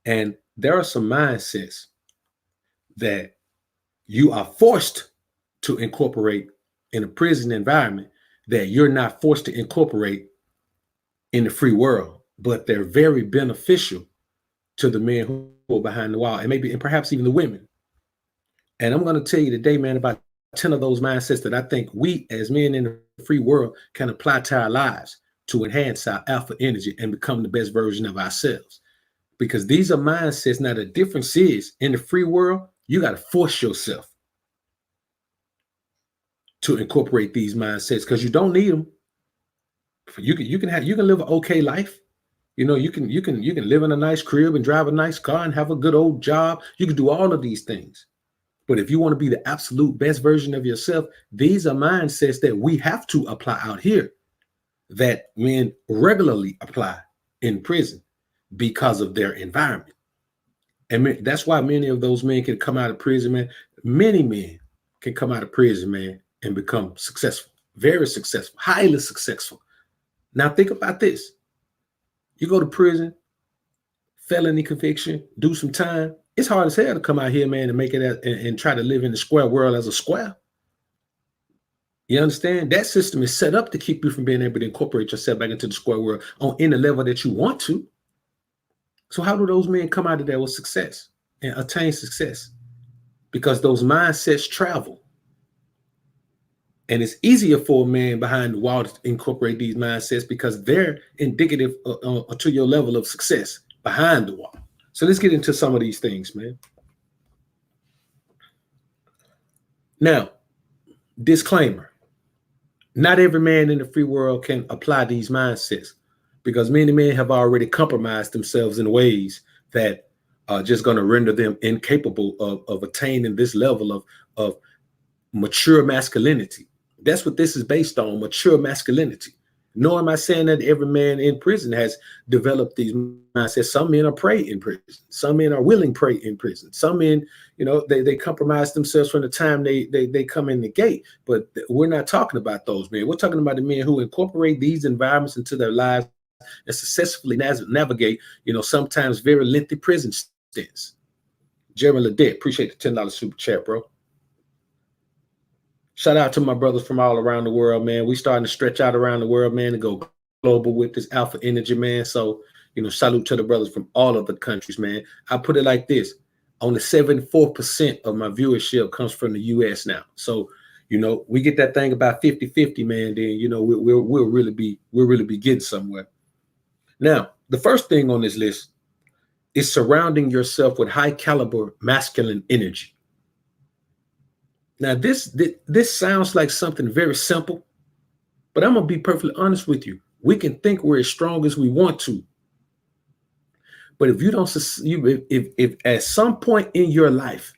And there are some mindsets that you are forced to incorporate in a prison environment that you're not forced to incorporate in the free world, but they're very beneficial to the men who are behind the wall, and maybe and perhaps even the women. And I'm going to tell you today, man, about 10 of those mindsets that I think we as men in the free world can apply to our lives to enhance our alpha energy and become the best version of ourselves. Because these are mindsets. Now, the difference is in the free world, you got to force yourself to incorporate these mindsets because you don't need them. You can live an okay life. You know, you can live in a nice crib and drive a nice car and have a good old job. You can do all of these things. But if you want to be the absolute best version of yourself, these are mindsets that we have to apply out here that men regularly apply in prison because of their environment. And that's why many of those men can come out of prison, man. Many men can come out of prison, man, and become successful, very successful, highly successful. Now think about this. You go to prison, felony conviction, do some time. It's hard as hell to come out here, man, and make it and try to live in the square world as a square. You understand? That system is set up to keep you from being able to incorporate yourself back into the square world on any level that you want to. So how do those men come out of there with success and attain success? Because those mindsets travel. And it's easier for a man behind the wall to incorporate these mindsets because they're indicative to your level of success behind the wall. So let's get into some of these things, man. Now, disclaimer. Not every man in the free world can apply these mindsets because many men have already compromised themselves in ways that are just going to render them incapable of attaining this level of mature masculinity. That's what this is based on, mature masculinity. Nor am I saying that every man in prison has developed these mindsets. Some men are prey in prison. Some men are willing prey in prison. Some men, you know, they compromise themselves from the time they come in the gate. But we're not talking about those men. We're talking about the men who incorporate these environments into their lives and successfully navigate, you know, sometimes very lengthy prison stints. Jeremy Ledette, appreciate the $10 super chat, bro. Shout out to my brothers from all around the world, man. We starting to stretch out around the world, man, and go global with this alpha energy, man. So, you know, salute to the brothers from all of the countries, man. I put it like this. Only 74% of my viewership comes from the US now. So, you know, we get that thing about 50-50, man, then, you know, we'll really be getting somewhere. Now, the first thing on this list is surrounding yourself with high caliber masculine energy. Now, this sounds like something very simple, but I'm going to be perfectly honest with you. We can think we're as strong as we want to. But if you don't, if at some point in your life,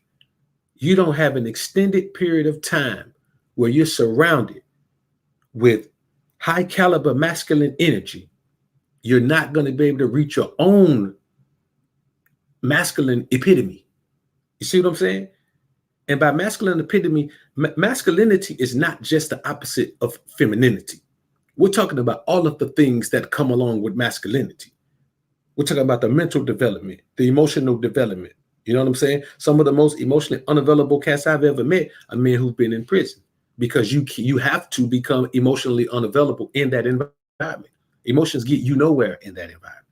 you don't have an extended period of time where you're surrounded with high caliber masculine energy, you're not going to be able to reach your own masculine epitome. You see what I'm saying? And by masculine epitome, masculinity is not just the opposite of femininity. We're talking about all of the things that come along with masculinity. We're talking about the mental development, the emotional development. You know what I'm saying? Some of the most emotionally unavailable cats I've ever met are men who've been in prison because you have to become emotionally unavailable in that environment. Emotions get you nowhere in that environment.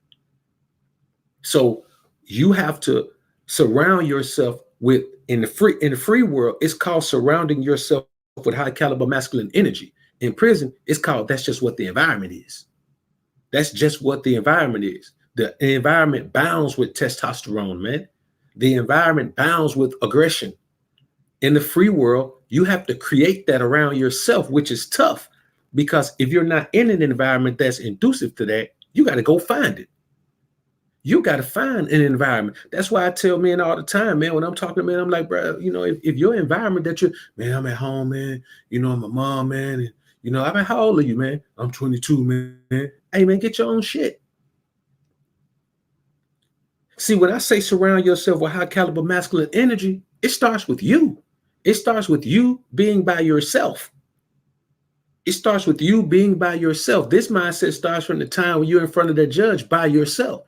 So you have to surround yourself with, in the free world, it's called surrounding yourself with high caliber masculine energy. In prison, it's called, that's just what the environment is. That's just what the environment is. The environment bounds with testosterone, man. The environment bounds with aggression. In the free world, you have to create that around yourself, which is tough because if you're not in an environment that's conducive to that, you got to go find it. You got to find an environment. That's why I tell men all the time, man, when I'm talking to men, I'm like, bro, you know, if your environment that you're, man, I'm at home, man, you know, I'm a mom, man, and, you know, I mean, how old are you, man? I'm 22, man. Hey, man, get your own shit. See, when I say surround yourself with high caliber masculine energy, it starts with you. It starts with you being by yourself. It starts with you being by yourself. This mindset starts from the time when you're in front of the judge by yourself.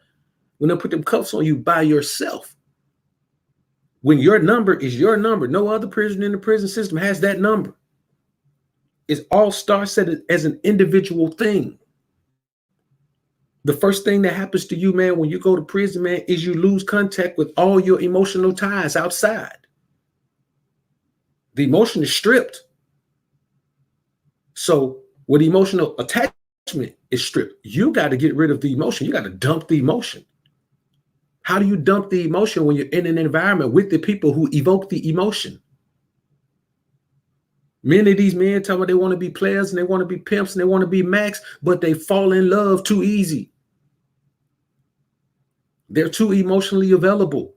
when they put them cuffs on you by yourself. When your number is your number, no other prisoner in the prison system has that number. It all starts as an individual thing. The first thing that happens to you, man, when you go to prison, man, is you lose contact with all your emotional ties outside. The emotion is stripped. So when emotional attachment is stripped, you got to get rid of the emotion. You got to dump the emotion. How do you dump the emotion when you're in an environment with the people who evoke the emotion? Many of these men tell me they want to be players and they want to be pimps and they want to be max, but they fall in love too easy. They're too emotionally available.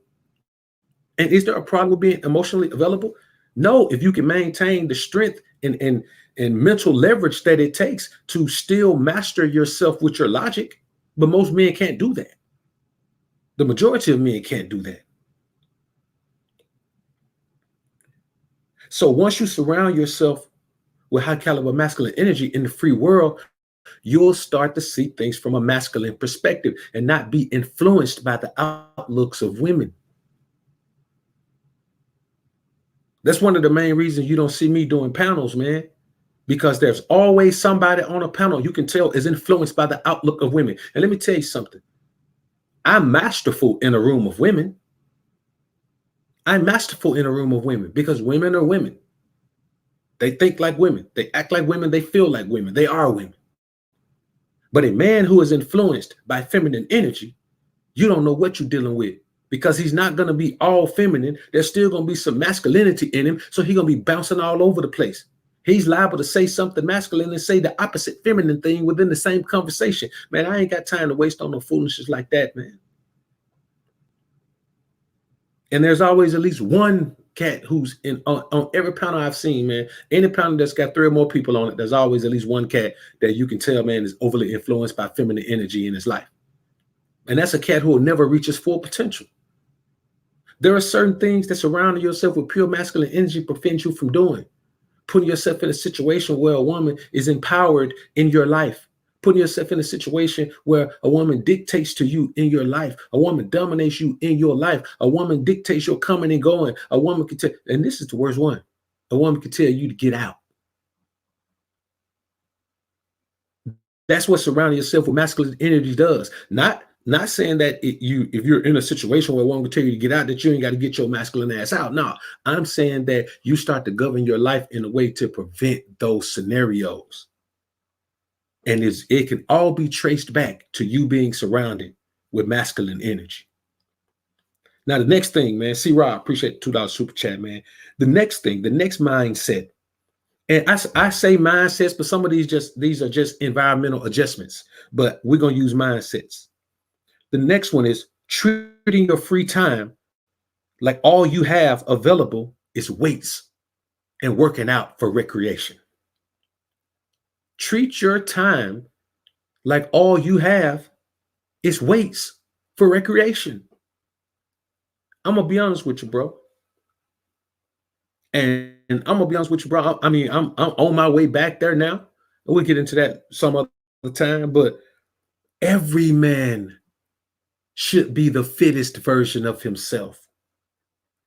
And is there a problem with being emotionally available? No, if you can maintain the strength and mental leverage that it takes to still master yourself with your logic. But most men can't do that. The majority of men can't do that. So once you surround yourself with high caliber masculine energy in the free world, you'll start to see things from a masculine perspective and not be influenced by the outlooks of women. That's one of the main reasons you don't see me doing panels, man, because there's always somebody on a panel you can tell is influenced by the outlook of women. And let me tell you something. I'm masterful in a room of women. I'm masterful in a room of women because women are women. They think like women. They act like women. They feel like women. They are women. But a man who is influenced by feminine energy, you don't know what you're dealing with because he's not going to be all feminine. There's still going to be some masculinity in him. So he's going to be bouncing all over the place. He's liable to say something masculine and say the opposite feminine thing within the same conversation. Man, I ain't got time to waste on no foolishness like that, man. And there's always at least one cat who's on every panel I've seen, man. Any panel that's got 3 or more people on it, there's always at least one cat that you can tell, man, is overly influenced by feminine energy in his life. And that's a cat who will never reach his full potential. There are certain things that surrounding yourself with pure masculine energy prevent you from doing. Putting yourself in a situation where a woman is empowered in your life. Putting yourself in a situation where a woman dictates to you in your life. A woman dominates you in your life. A woman dictates your coming and going. A woman can tell, and this is the worst one. A woman can tell you to get out. That's what surrounding yourself with masculine energy does. Not saying that if you're in a situation where one will tell you to get out, that you ain't got to get your masculine ass out. No, I'm saying that you start to govern your life in a way to prevent those scenarios. And it can all be traced back to you being surrounded with masculine energy. Now, the next thing, man, see, Rob, appreciate the $2 super chat, man. The next thing, the next mindset, and I say mindsets, but some of these are just environmental adjustments, but we're going to use mindsets. The next one is treating your free time like all you have available is weights and working out for recreation. Treat your time like all you have is weights for recreation. I'm going to be honest with you, bro. And I'm going to be honest with you, bro. I mean, I'm on my way back there now. We'll get into that some other time, but every man should be the fittest version of himself.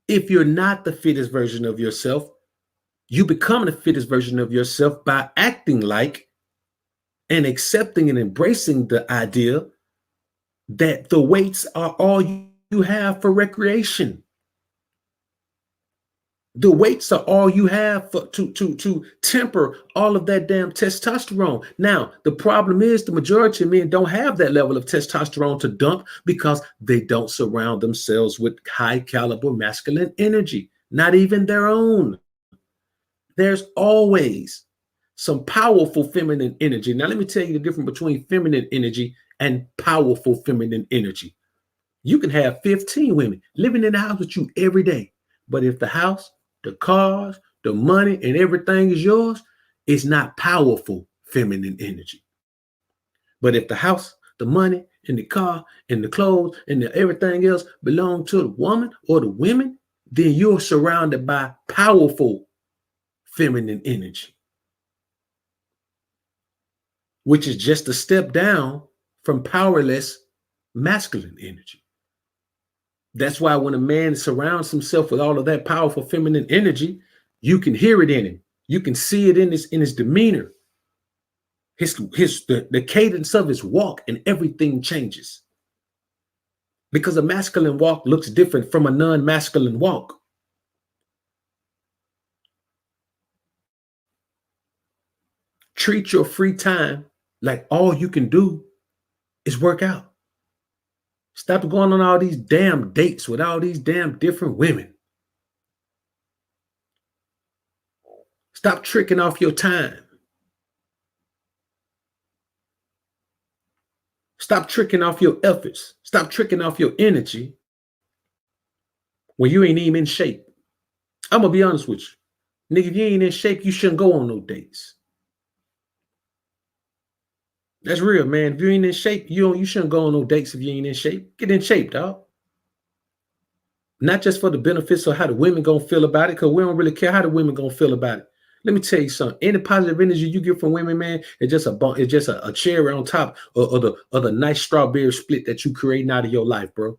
If you're not the fittest version of yourself, you become the fittest version of yourself by acting like and accepting and embracing the idea that the weights are all you have for recreation. The weights are all you have to temper all of that damn testosterone. Now, the problem is the majority of men don't have that level of testosterone to dump because they don't surround themselves with high caliber masculine energy, not even their own. There's always some powerful feminine energy. Now, let me tell you the difference between feminine energy and powerful feminine energy. You can have 15 women living in the house with you every day, but if the house, the cars, the money, and everything is yours, it's not powerful feminine energy. But if the house, the money, and the car, and the clothes, and everything else belong to the woman or the women, then you're surrounded by powerful feminine energy, which is just a step down from powerless masculine energy. That's why when a man surrounds himself with all of that powerful feminine energy, you can hear it in him. You can see it in his demeanor, the cadence of his walk, and everything changes. Because a masculine walk looks different from a non-masculine walk. Treat your free time like all you can do is work out. Stop going on all these damn dates with all these damn different women. Stop tricking off your time. Stop tricking off your efforts. Stop tricking off your energy when you ain't even in shape. I'm going to be honest with you. Nigga, if you ain't in shape, you shouldn't go on no dates. That's real, man. If you ain't in shape, you shouldn't go on no dates if you ain't in shape. Get in shape, dog. Not just for the benefits of how the women gonna feel about it, because we don't really care how the women gonna feel about it. Let me tell you something. Any positive energy you get from women, man, it's just a cherry on top of the nice strawberry split that you creating out of your life, bro.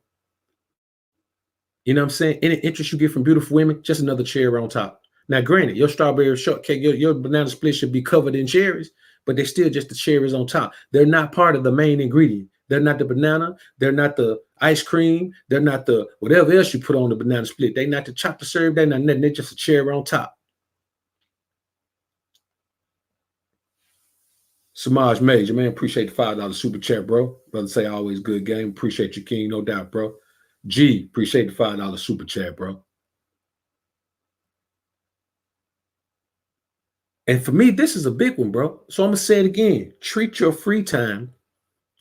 You know what I'm saying? Any interest you get from beautiful women, just another cherry on top. Now, granted, your strawberry shortcake, your banana split should be covered in cherries, but they're still just the cherries on top. They're not part of the main ingredient. They're not the banana. They're not the ice cream. They're not the whatever else you put on the banana split. They're not the chocolate syrup. They're not nothing. They're just a cherry on top. Samaj Major, man, appreciate the $5 super chat, bro. Brother say always good game. Appreciate you, King, no doubt, bro. G, appreciate the $5 super chat, bro. And for me, this is a big one, bro. So I'm going to say it again. Treat your free time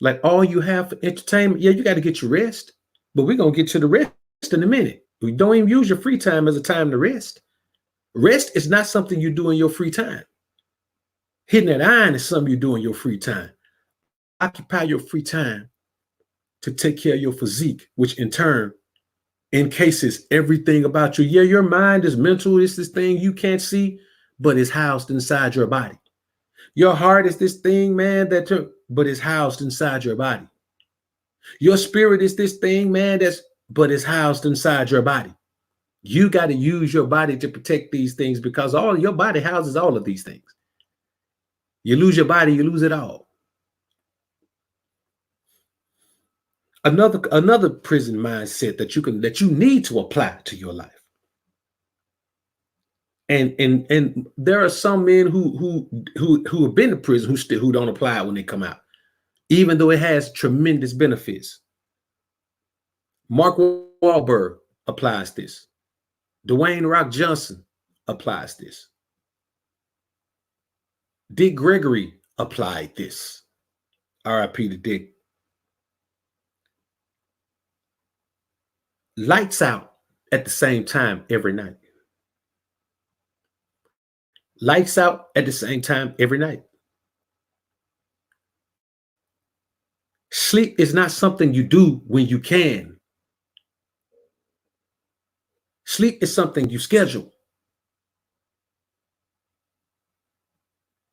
like all you have for entertainment. Yeah, you got to get your rest, but we're going to get to the rest in a minute. We don't even use your free time as a time to rest. Rest is not something you do in your free time. Hitting that iron is something you do in your free time. Occupy your free time to take care of your physique, which in turn encases everything about you. Yeah, your mind is mental. It's this thing you can't see, but it's housed inside your body. Your heart is this thing, man, but it's housed inside your body. Your spirit is this thing, man, but it's housed inside your body. You got to use your body to protect these things because all your body houses all of these things. You lose your body, you lose it all. Another prison mindset that you need to apply to your life. And there are some men who have been to prison who don't apply it when they come out, even though it has tremendous benefits. Mark Wahlberg applies this. Dwayne Rock Johnson applies this. Dick Gregory applied this. R.I.P. to Dick. Lights out at the same time every night. Lights out at the same time every night. Sleep is not something you do when you can. Sleep is something you schedule.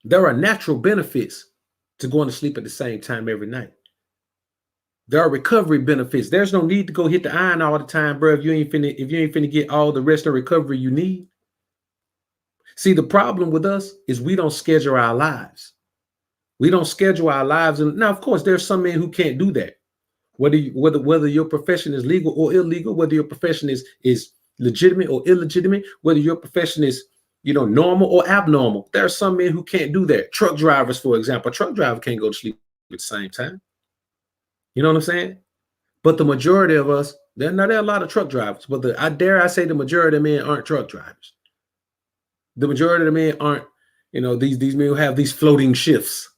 There are natural benefits to going to sleep at the same time every night. There are recovery benefits. There's no need to go hit the iron all the time, bro. If you ain't finna get all the rest and recovery you need. See, the problem with us is we don't schedule our lives. We don't schedule our lives. And now, of course, there's some men who can't do that. Whether your profession is legal or illegal, whether your profession is legitimate or illegitimate, whether your profession is normal or abnormal. There are some men who can't do that. Truck drivers, for example. A truck driver can't go to sleep at the same time. You know what I'm saying? But the majority of us, there are a lot of truck drivers, but I dare say the majority of men aren't truck drivers. The majority of the men aren't, these men who have these floating shifts.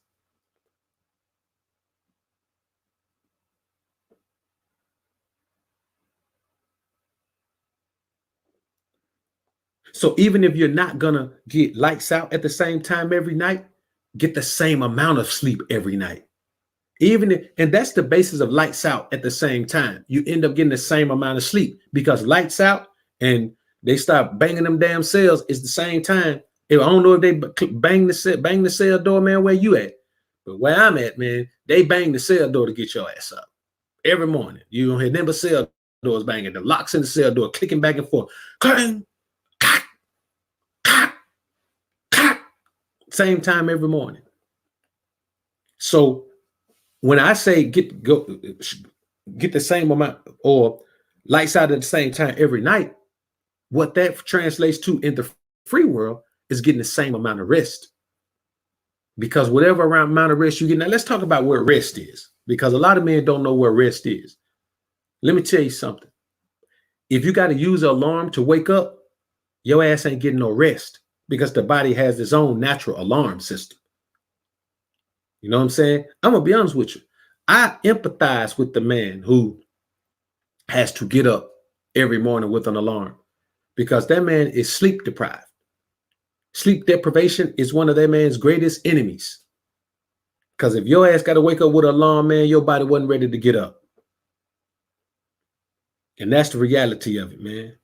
So even if you're not gonna get lights out at the same time every night, get the same amount of sleep every night. And that's the basis of lights out at the same time. You end up getting the same amount of sleep because lights out and they start banging them damn cells is the same time. I don't know if they bang the cell door, man, where you at? But where I'm at, man, they bang the cell door to get your ass up. Every morning. You don't hear never cell doors banging, the locks in the cell door clicking back and forth. Clang, cock, cock, cock. Same time every morning. So when I say get the same amount or lights out at the same time every night, what that translates to in the free world is getting the same amount of rest. Because whatever amount of rest you get, now let's talk about where rest is, because a lot of men don't know where rest is. Let me tell you something. If you got to use an alarm to wake up, your ass ain't getting no rest, because the body has its own natural alarm system. You know what I'm saying? I'm going to be honest with you. I empathize with the man who has to get up every morning with an alarm, because that man is sleep deprived. Sleep deprivation is one of that man's greatest enemies. Because if your ass got to wake up with an alarm, man, your body wasn't ready to get up. And that's the reality of it, man.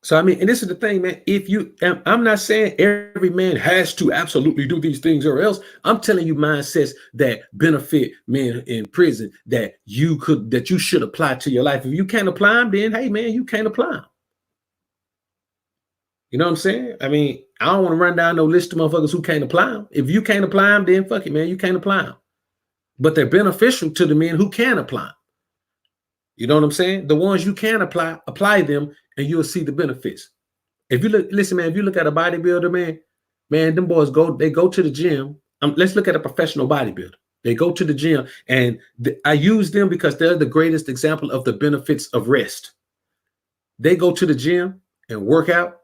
So, I mean, and this is the thing, man. If you, I'm not saying every man has to absolutely do these things or else. I'm telling you mindsets that benefit men in prison that you should apply to your life. If you can't apply them, then hey, man, you can't apply them. You know what I'm saying? I mean, I don't want to run down no list of motherfuckers who can't apply them. If you can't apply them, then fuck it, man, you can't apply them. But they're beneficial to the men who can apply them. You know what I'm saying? The ones you can apply them, and you'll see the benefits. If you listen, man, if you look at a bodybuilder, man, them boys go to the gym. Let's look at a professional bodybuilder. They go to the gym, and I use them because they're the greatest example of the benefits of rest. They go to the gym and work out,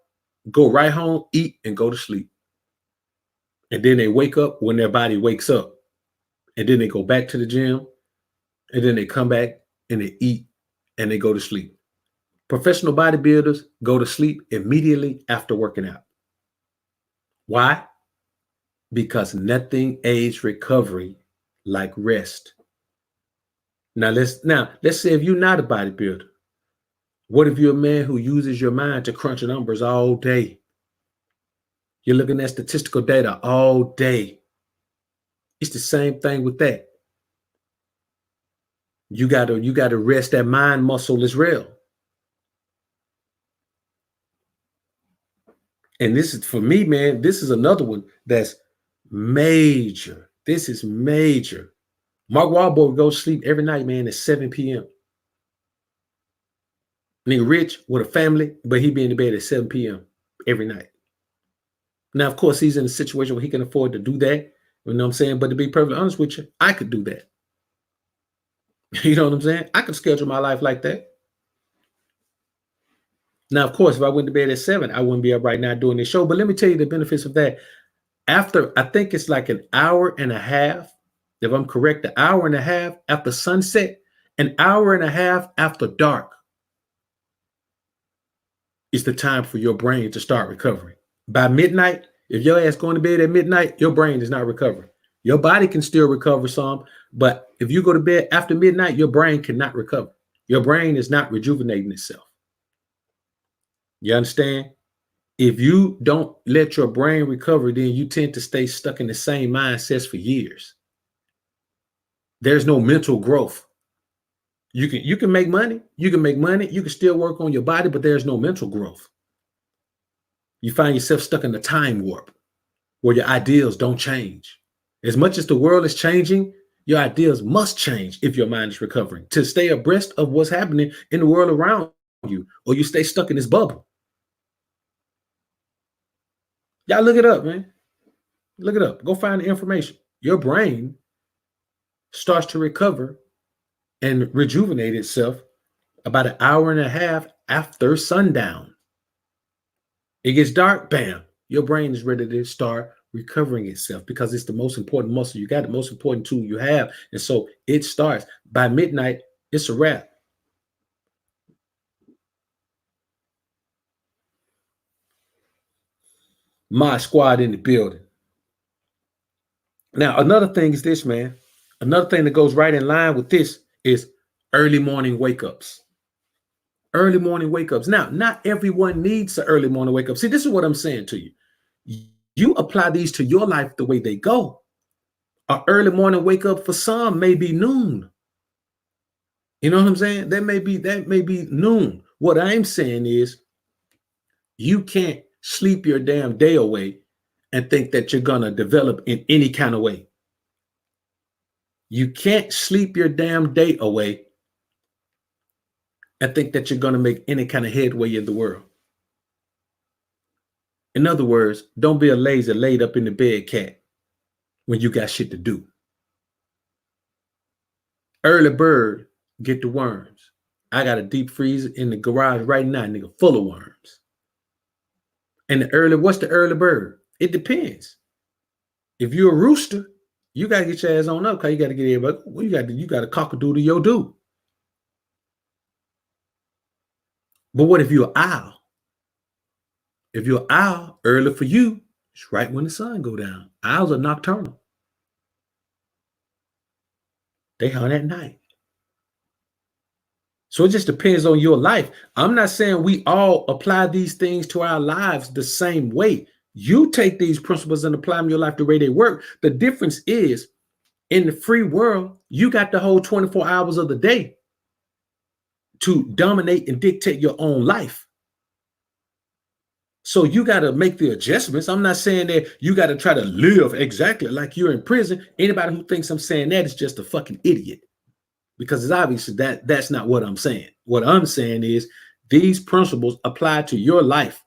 go right home, eat, and go to sleep. And then they wake up when their body wakes up. And then they go back to the gym, and then they come back and they eat and they go to sleep. Professional bodybuilders go to sleep immediately after working out. Why? Because nothing aids recovery like rest. Now let's say if you're not a bodybuilder, what if you're a man who uses your mind to crunch numbers all day? You're looking at statistical data all day. It's the same thing with that. You gotta rest that mind muscle as well. And this is, for me, man, this is another one that's major. This is major. Mark Wahlberg goes to sleep every night, man, at 7 p.m. Nigga rich with a family, but he be in the bed at 7 p.m. every night. Now, of course, he's in a situation where he can afford to do that. You know what I'm saying? But to be perfectly honest with you, I could do that. You know what I'm saying? I could schedule my life like that. Now, of course, if I went to bed at 7, I wouldn't be up right now doing this show. But let me tell you the benefits of that. After, I think it's like an hour and a half, if I'm correct, an hour and a half after sunset, an hour and a half after dark is the time for your brain to start recovering. By midnight, if your ass going to bed at midnight, your brain is not recovering. Your body can still recover some, but if you go to bed after midnight, your brain cannot recover. Your brain is not rejuvenating itself. You understand? If you don't let your brain recover, then you tend to stay stuck in the same mindsets for years. There's no mental growth. You can make money. You can still work on your body, but there's no mental growth. You find yourself stuck in a time warp where your ideals don't change. As much as the world is changing, your ideals must change if your mind is recovering to stay abreast of what's happening in the world around you, or you stay stuck in this bubble. Y'all look it up, man. Look it up. Go find the information. Your brain starts to recover and rejuvenate itself about an hour and a half after sundown. It gets dark, bam. Your brain is ready to start recovering itself because it's the most important muscle you got, the most important tool you have. And so it starts by midnight. It's a wrap. My squad in the building. Now, another thing is this, man. Another thing that goes right in line with this is early morning wake ups. Early morning wake ups. Now, not everyone needs an early morning wake up. See, this is what I'm saying to you. You apply these to your life the way they go. An early morning wake up for some may be noon. You know what I'm saying? That may be noon. What I'm saying is you can't sleep your damn day away and think that you're gonna develop in any kind of way. You can't sleep your damn day away and think that you're gonna make any kind of headway in the world. In other words, don't be a lazy laid up in the bed cat when you got shit to do. Early bird get the worms. I got a deep freezer in the garage right now, nigga, full of worms. And what's the early bird? It depends. If you're a rooster, you gotta get your ass on up because you gotta get everybody. Well, you got to cock-a-doodle your do. But what if you're an owl? If you're an owl, early for you, it's right when the sun go down. Owls are nocturnal. They hunt at night. So it just depends on your life. I'm not saying we all apply these things to our lives the same way. You take these principles and apply them to your life the way they work. The difference is in the free world, you got the whole 24 hours of the day to dominate and dictate your own life. So you got to make the adjustments. I'm not saying that you got to try to live exactly like you're in prison. Anybody who thinks I'm saying that is just a fucking idiot. Because it's obvious that's not what I'm saying. What I'm saying is these principles apply to your life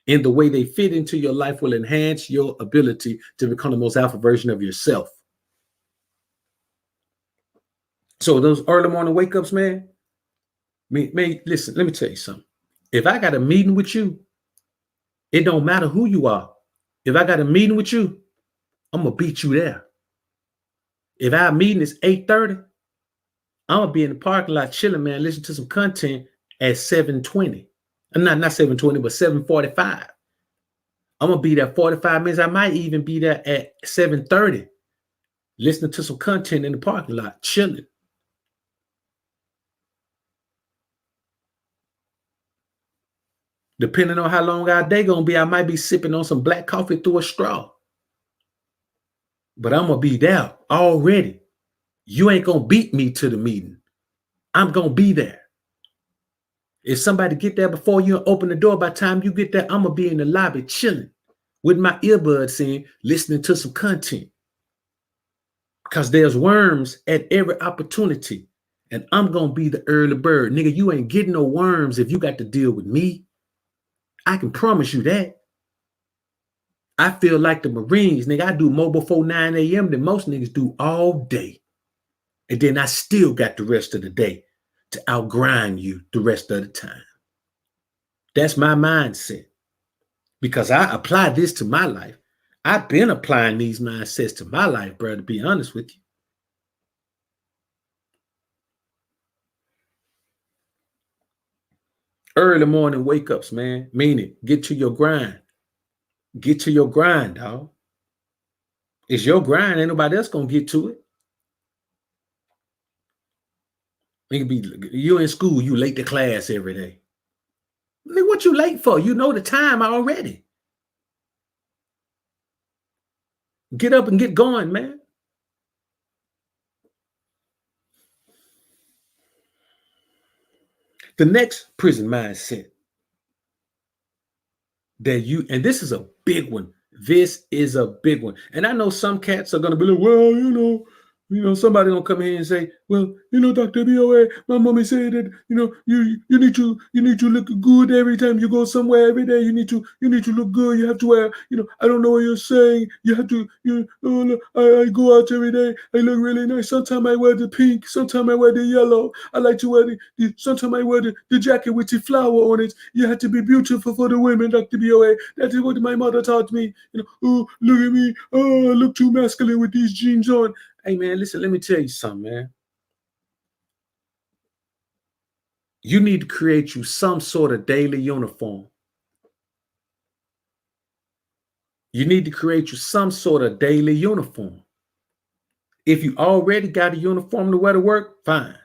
and the way they fit into your life will enhance your ability to become the most alpha version of yourself. So those early morning wake ups, man, listen, let me tell you something. If I got a meeting with you, it don't matter who you are. If I got a meeting with you, I'm going to beat you there. If our meeting is 8:30, I'm gonna be in the parking lot chilling, man, listen to some content at 7:20. Not 7:20, but 7:45. I'm gonna be there 45 minutes. I might even be there at 7:30, listening to some content in the parking lot, chilling. Depending on how long our day gonna be, I might be sipping on some black coffee through a straw. But I'm gonna be there already. You ain't gonna beat me to the meeting. I'm gonna be there. If somebody get there before you open the door, by the time you get there, I'm gonna be in the lobby chilling with my earbuds in, listening to some content. Because there's worms at every opportunity. And I'm gonna be the early bird. Nigga, you ain't getting no worms if you got to deal with me. I can promise you that. I feel like the Marines, nigga. I do more before 9 a.m. than most niggas do all day. And then I still got the rest of the day to outgrind you the rest of the time. That's my mindset. Because I apply this to my life. I've been applying these mindsets to my life, bro, to be honest with you. Early morning wake ups, man. Meaning, get to your grind. Get to your grind, dog. It's your grind. Ain't nobody else gonna get to it. It can be you in school, you late to class every day. Nigga, what you late for? You know the time already. Get up and get going, man. The next prison mindset that and this is a big one. This is a big one. And I know some cats are gonna be like, well, somebody gonna come here and say, well, Dr. BOA, my mommy said that, you need to look good every time you go somewhere every day. You need to look good. You have to wear, I don't know what you're saying. You have to, I go out every day. I look really nice. Sometimes I wear the pink. Sometimes I wear the yellow. I like to wear sometimes I wear the jacket with the flower on it. You have to be beautiful for the women, Dr. BOA. That is what my mother taught me. Oh, look at me. Oh, I look too masculine with these jeans on. Hey, man, listen, let me tell you something, man. You need to create you some sort of daily uniform. You need to create you some sort of daily uniform. If you already got a uniform to wear to work, fine.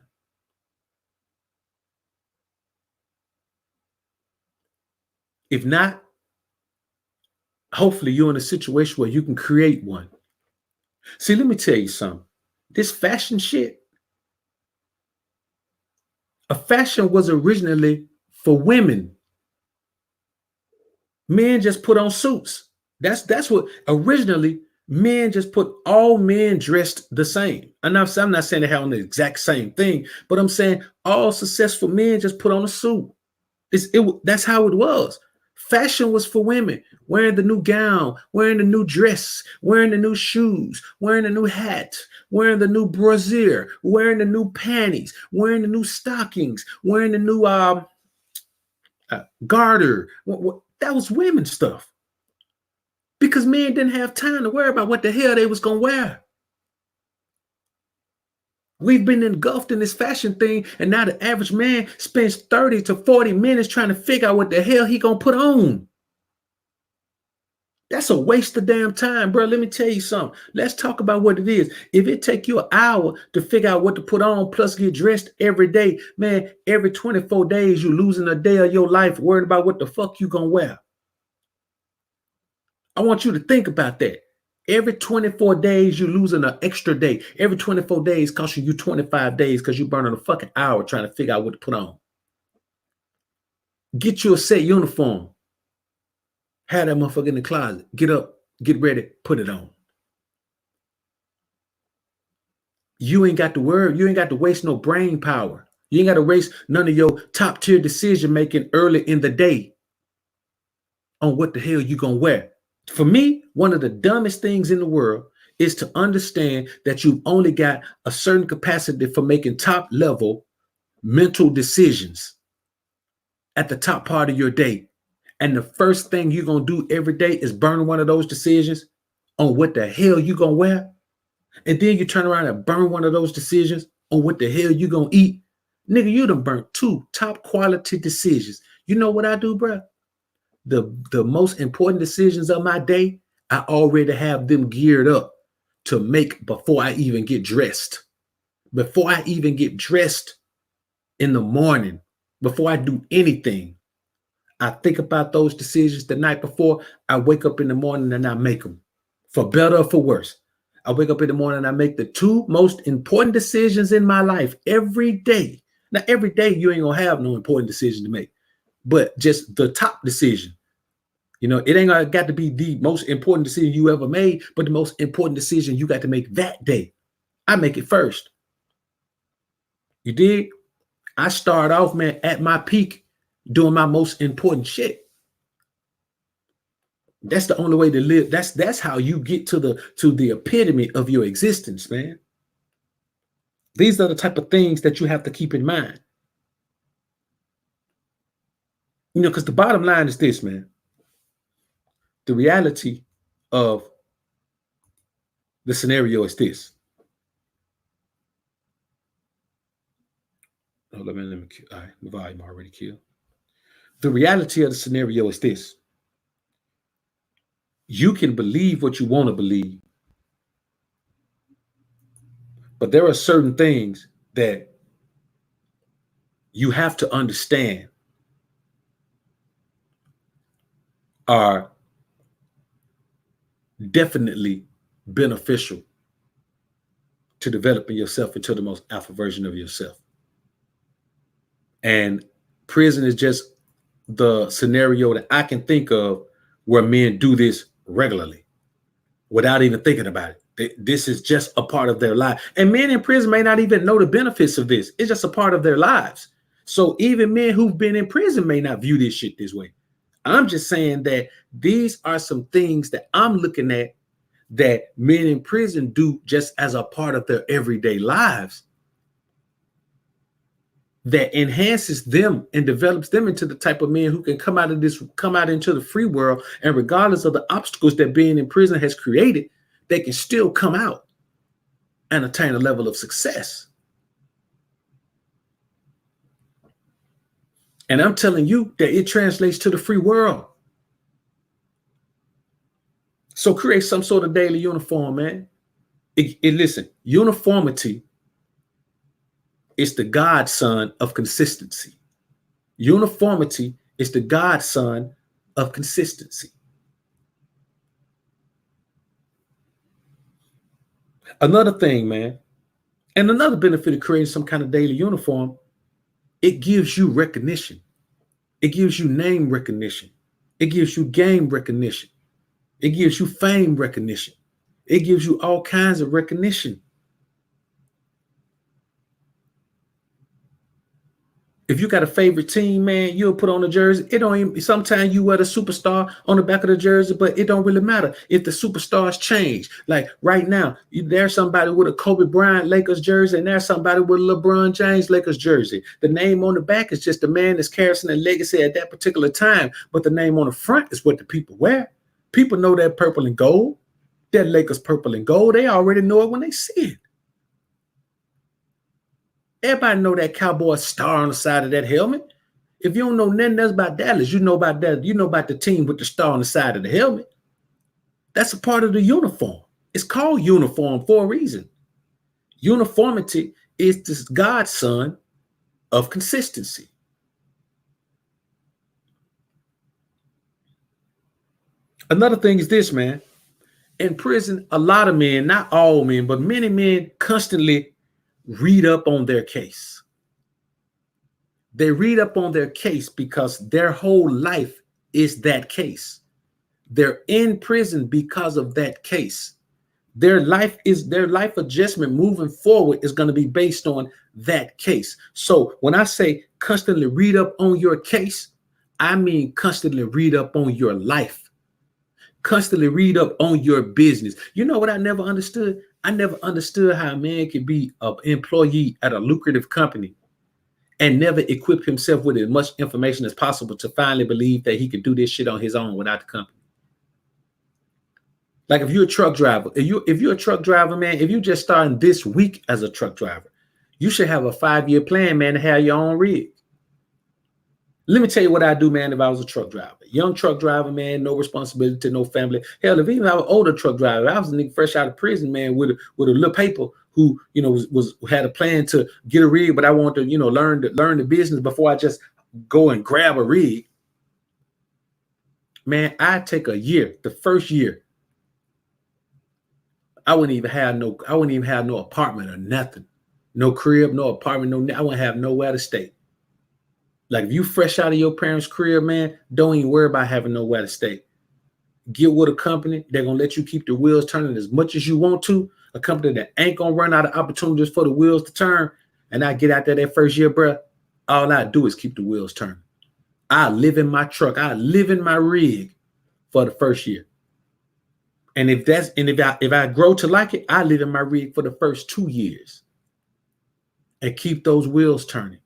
If not, hopefully you're in a situation where you can create one. See, let me tell you something. This fashion shit, a fashion was originally for women. Men just put on suits. That's what originally men just put all men dressed the same. And I'm not saying they have on the exact same thing, but I'm saying all successful men just put on a suit. That's how it was. Fashion was for women, wearing the new gown, wearing the new dress, wearing the new shoes, wearing the new hat, wearing the new brassiere, wearing the new panties, wearing the new stockings, wearing the new garter. That was women stuff. Because men didn't have time to worry about what the hell they was going to wear. We've been engulfed in this fashion thing, and now the average man spends 30 to 40 minutes trying to figure out what the hell he going to put on. That's a waste of damn time, bro. Let me tell you something. Let's talk about what it is. If it take you an hour to figure out what to put on, plus get dressed every day, man, every 24 days, you're losing a day of your life worrying about what the fuck you going to wear. I want you to think about that. Every 24 days, you're losing an extra day. Every 24 days costing you 25 days because you're burning a fucking hour trying to figure out what to put on. Get you a set uniform. Have that motherfucker in the closet. Get up, get ready, put it on. You ain't got to worry. You ain't got to waste no brain power. You ain't got to waste none of your top tier decision making early in the day on what the hell you gonna wear. For me, one of the dumbest things in the world is to understand that you've only got a certain capacity for making top level mental decisions at the top part of your day. And the first thing you're going to do every day is burn one of those decisions on what the hell you going to wear. And then you turn around and burn one of those decisions on what the hell you going to eat. Nigga, you done burnt 2 top quality decisions. You know what I do, bro? The most important decisions of my day, I already have them geared up to make before I even get dressed. Before I even get dressed in the morning, before I do anything, I think about those decisions the night before. I wake up in the morning and I make them, for better or for worse. I wake up in the morning and I make the 2 most important decisions in my life every day. Now, every day you ain't gonna have no important decision to make, but just the top decision. You know, it ain't got to be the most important decision you ever made, but the most important decision you got to make that day. I make it first. You dig? I start off, man, at my peak doing my most important shit. That's the only way to live. That's how you get to the epitome of your existence, man. These are the type of things that you have to keep in mind. You know, because the bottom line is this, man. The reality of the scenario is this. Oh, let me all right, my volume already killed. The reality of the scenario is this. You can believe what you want to believe, but there are certain things that you have to understand are definitely beneficial to developing yourself into the most alpha version of yourself. And prison is just the scenario that I can think of where men do this regularly without even thinking about it. This is just a part of their life. And men in prison may not even know the benefits of this. It's just a part of their lives. So even men who've been in prison may not view this shit this way. I'm just saying that these are some things that I'm looking at that men in prison do just as a part of their everyday lives that enhances them and develops them into the type of men who can come out into the free world. And regardless of the obstacles that being in prison has created, they can still come out and attain a level of success. And I'm telling you that it translates to the free world. So create some sort of daily uniform, man. Listen, uniformity is the godson of consistency. Uniformity is the godson of consistency. Another thing, man, and another benefit of creating some kind of daily uniform, it gives you recognition. It gives you name recognition. It gives you game recognition. It gives you fame recognition. It gives you all kinds of recognition. If you got a favorite team, man, you'll put on a jersey. It don't even, sometimes you wear the superstar on the back of the jersey, but it don't really matter if the superstars change. Like right now, there's somebody with a Kobe Bryant Lakers jersey, and there's somebody with a LeBron James Lakers jersey. The name on the back is just the man that's carrying a legacy at that particular time, but the name on the front is what the people wear. People know that purple and gold, that Lakers purple and gold. They already know it when they see it. Everybody know that cowboy star on the side of that helmet. If you don't know nothing else about Dallas, you know about that. You know about the team with the star on the side of the helmet. That's a part of the uniform. It's called uniform for a reason. Uniformity is this godson of consistency. Another thing is this, man. In prison, a lot of men, not all men, but many men constantly read up on their case. They read up on their case because their whole life is that case. They're in prison because of that case. Their life adjustment moving forward is going to be based on that case. So when I say constantly read up on your case, I mean constantly read up on your life. Constantly read up on your business. You know what I never understood? I never understood how a man could be an employee at a lucrative company and never equip himself with as much information as possible to finally believe that he could do this shit on his own without the company. Like if you're a truck driver, if you're a truck driver, man, if you're just starting this week as a truck driver, you should have a 5-year plan, man, to have your own rig. Let me tell you what I do, man, if I was a truck driver. Young truck driver, man, no responsibility, no family. Hell, if even I was an older truck driver, I was a nigga fresh out of prison, man, with a little paper who, you know, was had a plan to get a rig, but I wanted to, you know, learn the business before I just go and grab a rig. Man, I'd take a year, the first year. I wouldn't even have no apartment or nothing. No crib, no apartment, I wouldn't have nowhere to stay. Like if you fresh out of your parents' crib, man, don't even worry about having nowhere to stay. Get with a company, they're going to let you keep the wheels turning as much as you want to. A company that ain't going to run out of opportunities for the wheels to turn. And I get out there that first year, bro, all I do is keep the wheels turning. I live in my truck. I live in my rig for the first year. And if I grow to like it, I live in my rig for the first 2 years and keep those wheels turning.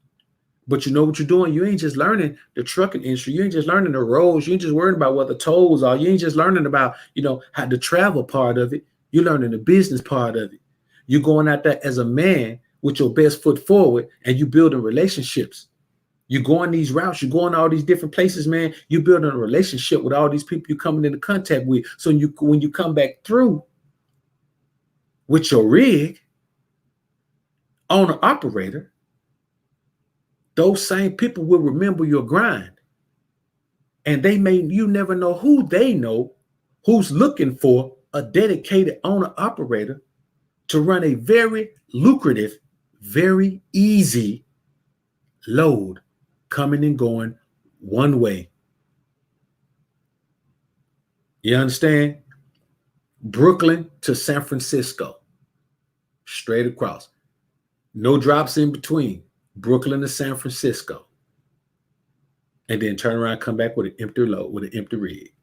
But you know what you're doing? You ain't just learning the trucking industry. You ain't just learning the roads. You ain't just worrying about what the tolls are. You ain't just learning about, you know, how the travel part of it. You're learning the business part of it. You're going out there as a man with your best foot forward and you building relationships. You're going these routes. You're going all these different places, man. You're building a relationship with all these people you're coming into contact with. So when you come back through with your rig, owner operator, those same people will remember your grind. And you never know who they know who's looking for a dedicated owner operator to run a very lucrative, very easy load coming and going one way. You understand? Brooklyn to San Francisco, straight across. No drops in between. Brooklyn to San Francisco, and then turn around and come back with an empty load, with an empty rig.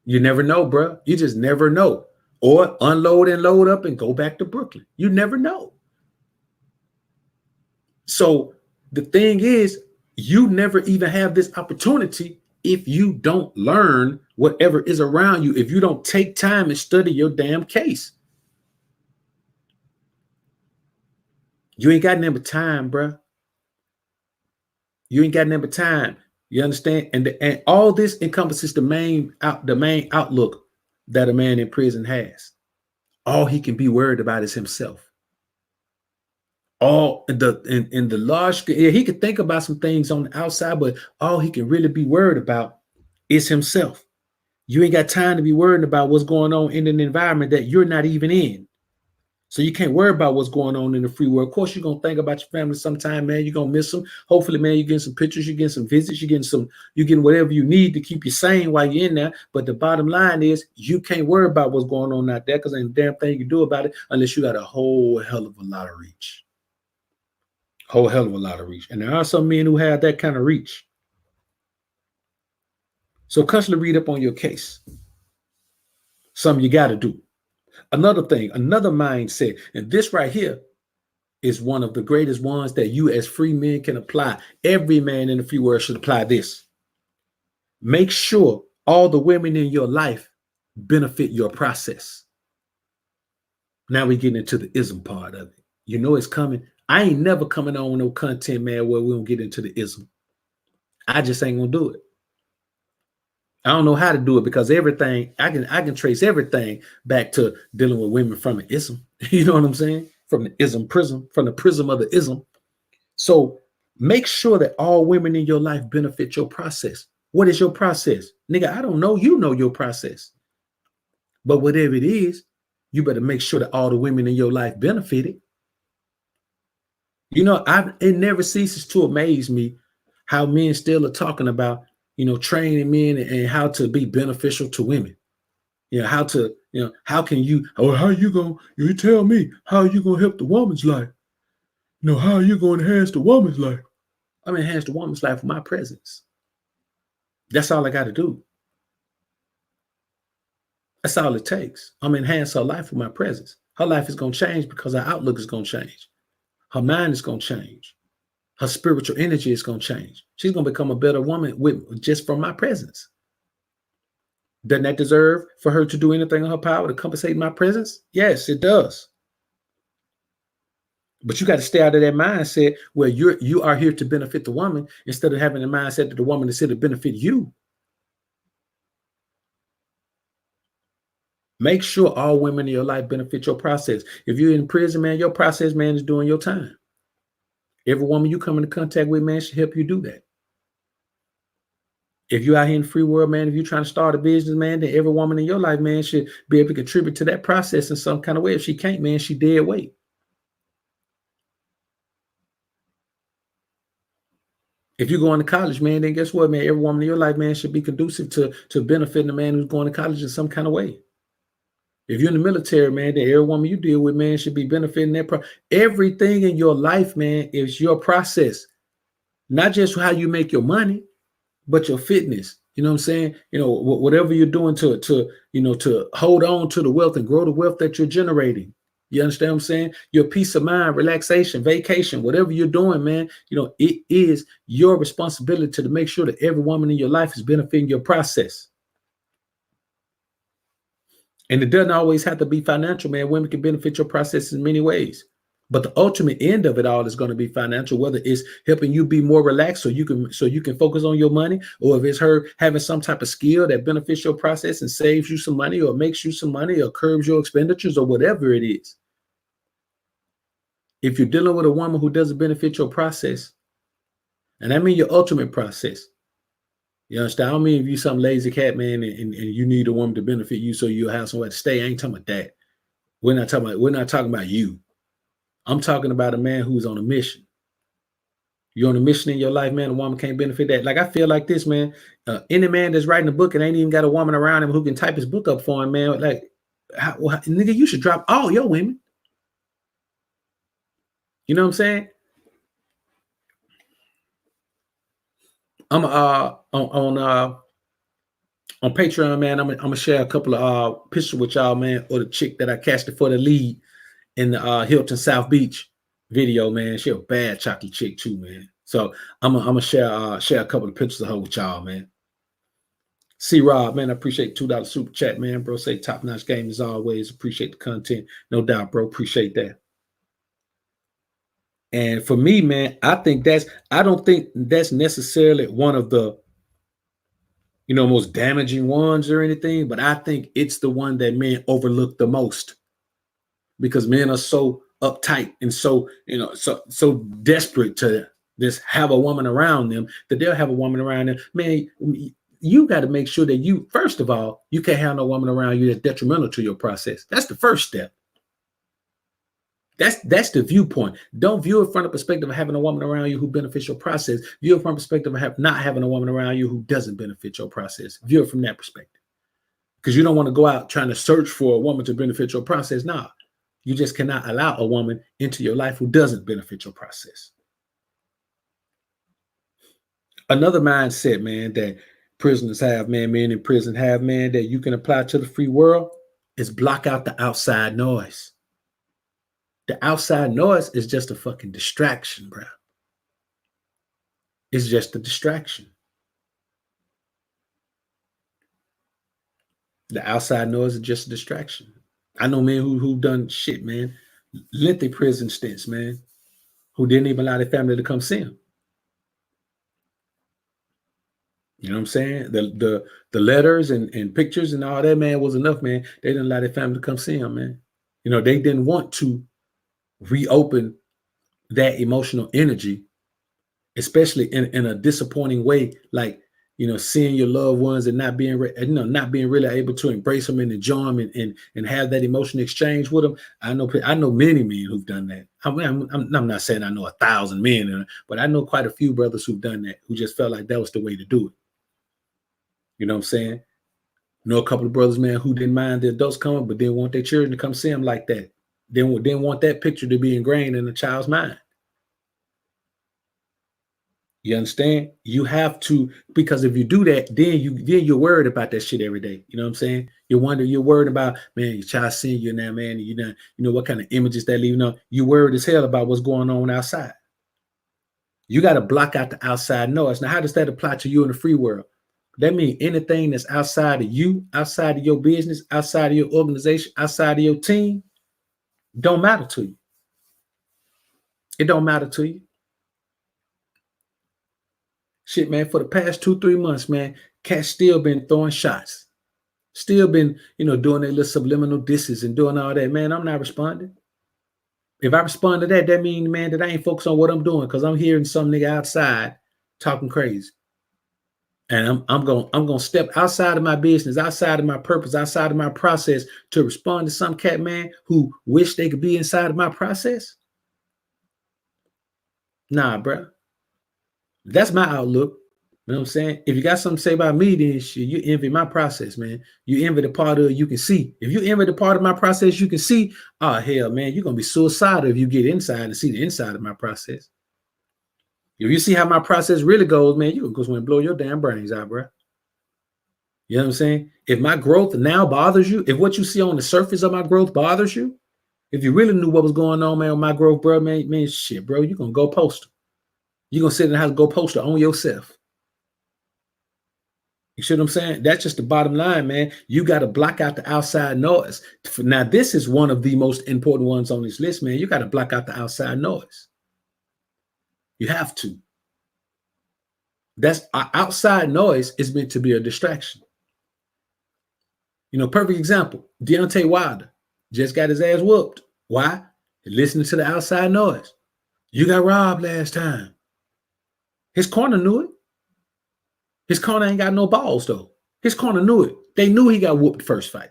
You never know, bro. You just never know. Or unload and load up and go back to Brooklyn. You never know. So the thing is, you never even have this opportunity if you don't learn whatever is around you, if you don't take time and study your damn case. You ain't got nothing but time, bro. You ain't got nothing but time. You understand? And all this encompasses the main outlook that a man in prison has. All he can be worried about is himself. All in the large scale, he could think about some things on the outside, but all he can really be worried about is himself. You ain't got time to be worrying about what's going on in an environment that you're not even in. So you can't worry about what's going on in the free world. Of course, you're gonna think about your family sometime, man. You're gonna miss them. Hopefully, man, you're getting some pictures, you're getting some visits, you're getting whatever you need to keep you sane while you're in there. But the bottom line is you can't worry about what's going on out there because ain't a damn thing you can do about it unless you got a whole hell of a lot of reach. Whole hell of a lot of reach. And there are some men who have that kind of reach. So constantly read up on your case. Something you got to do. Another thing, another mindset, and this right here is one of the greatest ones that you as free men can apply. Every man in the free world should apply this. Make sure all the women in your life benefit your process. Now we get into the ism part of it. You know it's coming. I ain't never coming on no content, man, where we don't get into the ism. I just ain't gonna do it. I don't know how to do it because everything I can trace everything back to dealing with women from an ism. You know what I'm saying? From the ism prism, from the prism of the ism. So make sure that all women in your life benefit your process. What is your process? Nigga, I don't know. You know your process. But whatever it is, you better make sure that all the women in your life benefit it. You know, it never ceases to amaze me how men still are talking about, you know, training men and how to be beneficial to women. You know, how to, you know, how can you, or how you going, you tell me, how you going to help the woman's life? You know, how are you going to enhance the woman's life? I'm going to enhance the woman's life with my presence. That's all I got to do. That's all it takes. I'm going to enhance her life with my presence. Her life is going to change because her outlook is going to change. Her mind is going to change. Her spiritual energy is going to change. She's going to become a better woman just from my presence. Doesn't that deserve for her to do anything in her power to compensate my presence? Yes, it does. But you got to stay out of that mindset where you are here to benefit the woman instead of having the mindset that the woman is here to benefit you. Make sure all women in your life benefit your process. If you're in prison, man, your process, man, is doing your time. Every woman you come into contact with, man, should help you do that. If you're out here in the free world, man, if you're trying to start a business, man, then every woman in your life, man, should be able to contribute to that process in some kind of way. If she can't, man, she dead weight. If you're going to college, man, then guess what, man? Every woman in your life, man, should be conducive to benefiting the man who's going to college in some kind of way. If you're in the military, man, then every woman you deal with, man, should be benefiting that. Everything in your life, man, is your process. Not just how you make your money, but your fitness. You know what I'm saying? You know, whatever you're doing to hold on to the wealth and grow the wealth that you're generating. You understand what I'm saying? Your peace of mind, relaxation, vacation, whatever you're doing, man, you know, it is your responsibility to make sure that every woman in your life is benefiting your process. And it doesn't always have to be financial, man. Women can benefit your process in many ways. But the ultimate end of it all is going to be financial, whether it's helping you be more relaxed so you can focus on your money, or if it's her having some type of skill that benefits your process and saves you some money or makes you some money or curbs your expenditures or whatever it is. If you're dealing with a woman who doesn't benefit your process, and I mean your ultimate process, you understand? I don't mean if you some lazy cat, man, and you need a woman to benefit you so you'll have somewhere to stay. I ain't talking about that. We're not talking about you. I'm talking about a man who's on a mission. You're on a mission in your life, man. A woman can't benefit that. Like, I feel like this, man. Any man that's writing a book and ain't even got a woman around him who can type his book up for him, man. Like, nigga, you should drop all your women. You know what I'm saying? I'm on Patreon, man. I'm gonna share a couple of pictures with y'all, man, or the chick that I casted for the lead in the Hilton South Beach video, man. She a bad chocolate chick too, man. So I'm gonna share a couple of pictures of her with y'all, man. C Rob, man, I appreciate $2 super chat, man. Bro, say top notch game as always. Appreciate the content, no doubt, bro. Appreciate that. And for me, man, I don't think that's necessarily one of the, you know, most damaging ones or anything, but I think it's the one that men overlook the most, because men are so uptight and so, you know, so desperate to just have a woman around them that they'll have a woman around them. Man, you got to make sure that you, first of all, you can't have no woman around you that's detrimental to your process. That's the first step. That's the viewpoint. Don't view it from the perspective of having a woman around you who benefits your process. View it from the perspective of not having a woman around you who doesn't benefit your process. View it from that perspective. Because you don't want to go out trying to search for a woman to benefit your process. Nah, you just cannot allow a woman into your life who doesn't benefit your process. Another mindset, man, that prisoners have, man, men in prison have, man, that you can apply to the free world is block out the outside noise. The outside noise is just a fucking distraction, bro. It's just a distraction. The outside noise is just a distraction. I know men who done shit, man, lengthy prison stints, man, who didn't even allow their family to come see them. You know what I'm saying? The letters and pictures and all that, man, was enough, man. They didn't allow their family to come see them, man. You know, they didn't want to reopen that emotional energy, especially in a disappointing way, like, you know, seeing your loved ones and not being really able to embrace them and enjoy them and have that emotional exchange with them. I know many men who've done that. I'm not saying I know 1,000 men, but I know quite a few brothers who've done that, who just felt like that was the way to do it. You know what I'm saying? I know a couple of brothers, man, who didn't mind the adults coming, but didn't want their children to come see them like that. Didn't want that picture to be ingrained in the child's mind. You understand? You have to, because if you do that, then you're worried about that shit every day. You know what I'm saying? You're worried about, man, your child seeing you now, man, and you know what kind of images they're leaving on. You're worried as hell about what's going on outside. You got to block out the outside noise. Now, how does that apply to you in the free world? That means anything that's outside of you, outside of your business, outside of your organization, outside of your team, don't matter to you. It don't matter to you. Shit, man, for the past 2-3 months, man, cats still been throwing shots. Still been, you know, doing their little subliminal disses and doing all that. Man, I'm not responding. If I respond to that, that means, man, that I ain't focused on what I'm doing, because I'm hearing some nigga outside talking crazy. And I'm gonna step outside of my business, outside of my purpose, outside of my process to respond to some cat, man, who wish they could be inside of my process. Nah, bro. That's my outlook. You know what I'm saying? If you got something to say about me, then shit, you envy my process, man. You envy the part of it you can see. If you envy the part of my process you can see, oh hell, man, you're gonna be suicidal if you get inside and see the inside of my process. If you see how my process really goes, man, you can go and blow your damn brains out, bro. You know what I'm saying? If my growth now bothers you, if what you see on the surface of my growth bothers you, if you really knew what was going on, man, with my growth, bro, man, shit, bro, you're gonna go post. You're gonna sit in the house and go post it on yourself. You see what I'm saying? That's just the bottom line, man. You got to block out the outside noise. Now, this is one of the most important ones on this list, man. You got to block out the outside noise. You have to. That's outside noise is meant to be a distraction. You know, perfect example, Deontay Wilder just got his ass whooped. Why? Listening to the outside noise. You got robbed last time. His corner knew it. His corner ain't got no balls, though. His corner knew it. They knew he got whooped the first fight.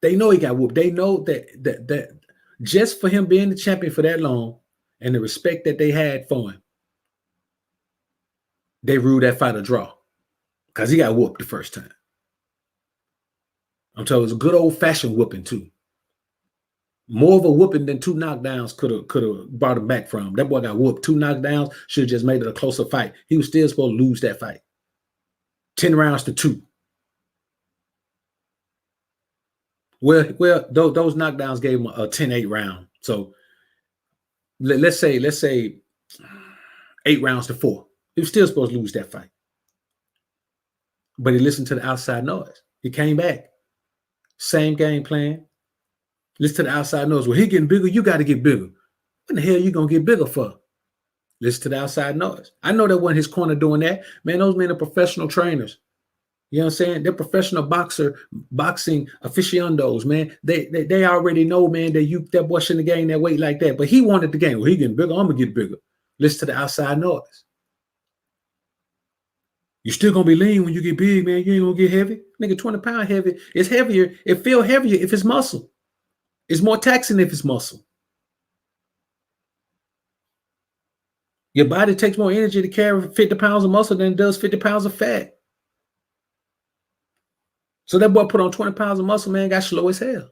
They know he got whooped. They know that just for him being the champion for that long and the respect that they had for him, they ruled that fight a draw because he got whooped the first time. I'm telling you, it was a good old-fashioned whooping, too. More of a whooping than 2 knockdowns could have brought him back from. That boy got whooped. 2 knockdowns should have just made it a closer fight. He was still supposed to lose that fight. 10 rounds to 2. Well, those knockdowns gave him a 10-8 round. So let's say 8 rounds to 4. He was still supposed to lose that fight. But he listened to the outside noise. He came back. Same game plan. Listen to the outside noise. Well, he getting bigger, you got to get bigger. What the hell are you going to get bigger for? Listen to the outside noise. I know that wasn't his corner doing that. Man, those men are professional trainers. You know what I'm saying? They're professional boxing aficionados, man. They already know, man, that boy shouldn't have gained that weight like that. But he wanted to gain. Well, he getting bigger, I'm going to get bigger. Listen to the outside noise. You still gonna be lean when you get big, man. You ain't gonna get heavy. Nigga, 20-pound heavy. It's heavier. It feel heavier if it's muscle. It's more taxing if it's muscle. Your body takes more energy to carry 50 pounds of muscle than it does 50 pounds of fat. So that boy put on 20 pounds of muscle, man, got slow as hell,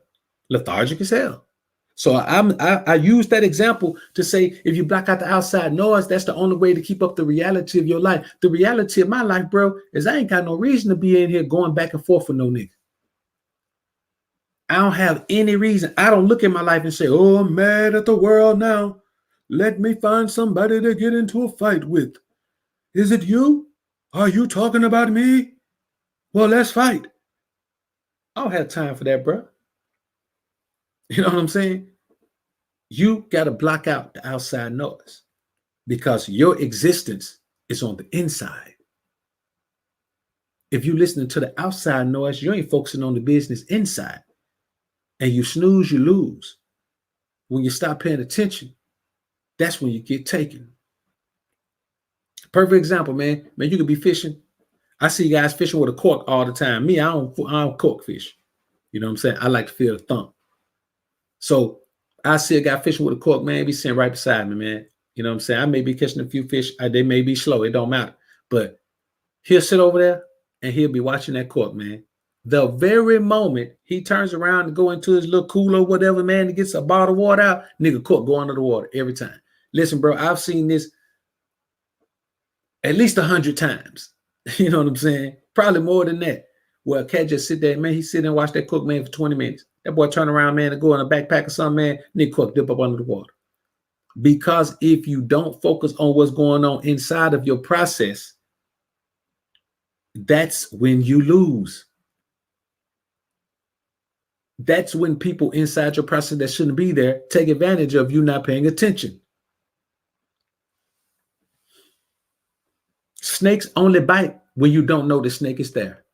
lethargic as hell. So I use that example to say, if you block out the outside noise, that's the only way to keep up the reality of your life. The reality of my life, bro, is I ain't got no reason to be in here going back and forth with no nigga. I don't have any reason. I don't look at my life and say, oh, I'm mad at the world now. Let me find somebody to get into a fight with. Is it you? Are you talking about me? Well, let's fight. I don't have time for that, bro. You know what I'm saying? You got to block out the outside noise because your existence is on the inside. If you're listening to the outside noise, you ain't focusing on the business inside. And you snooze, you lose. When you stop paying attention, that's when you get taken. Perfect example, man. Man, you could be fishing. I see guys fishing with a cork all the time. Me, I don't cork fish. You know what I'm saying? I like to feel the thump. So I see a guy fishing with a cork, man, be sitting right beside me, man. You know what I'm saying? I may be catching a few fish. They may be slow. It don't matter. But he'll sit over there and he'll be watching that cork, man. The very moment he turns around to go into his little cooler or whatever, man, and gets a bottle of water out, nigga, cork go under the water every time. Listen, bro, I've seen this at least 100 times. You know what I'm saying? Probably more than that. Well, cat just sit there, man. He sit and watch that cork, man, for 20 minutes. That boy turn around, man, and go in a backpack or something, man. Nigga cork dip up under the water. Because if you don't focus on what's going on inside of your process, that's when you lose. That's when people inside your process that shouldn't be there take advantage of you not paying attention. Snakes only bite when you don't know the snake is there.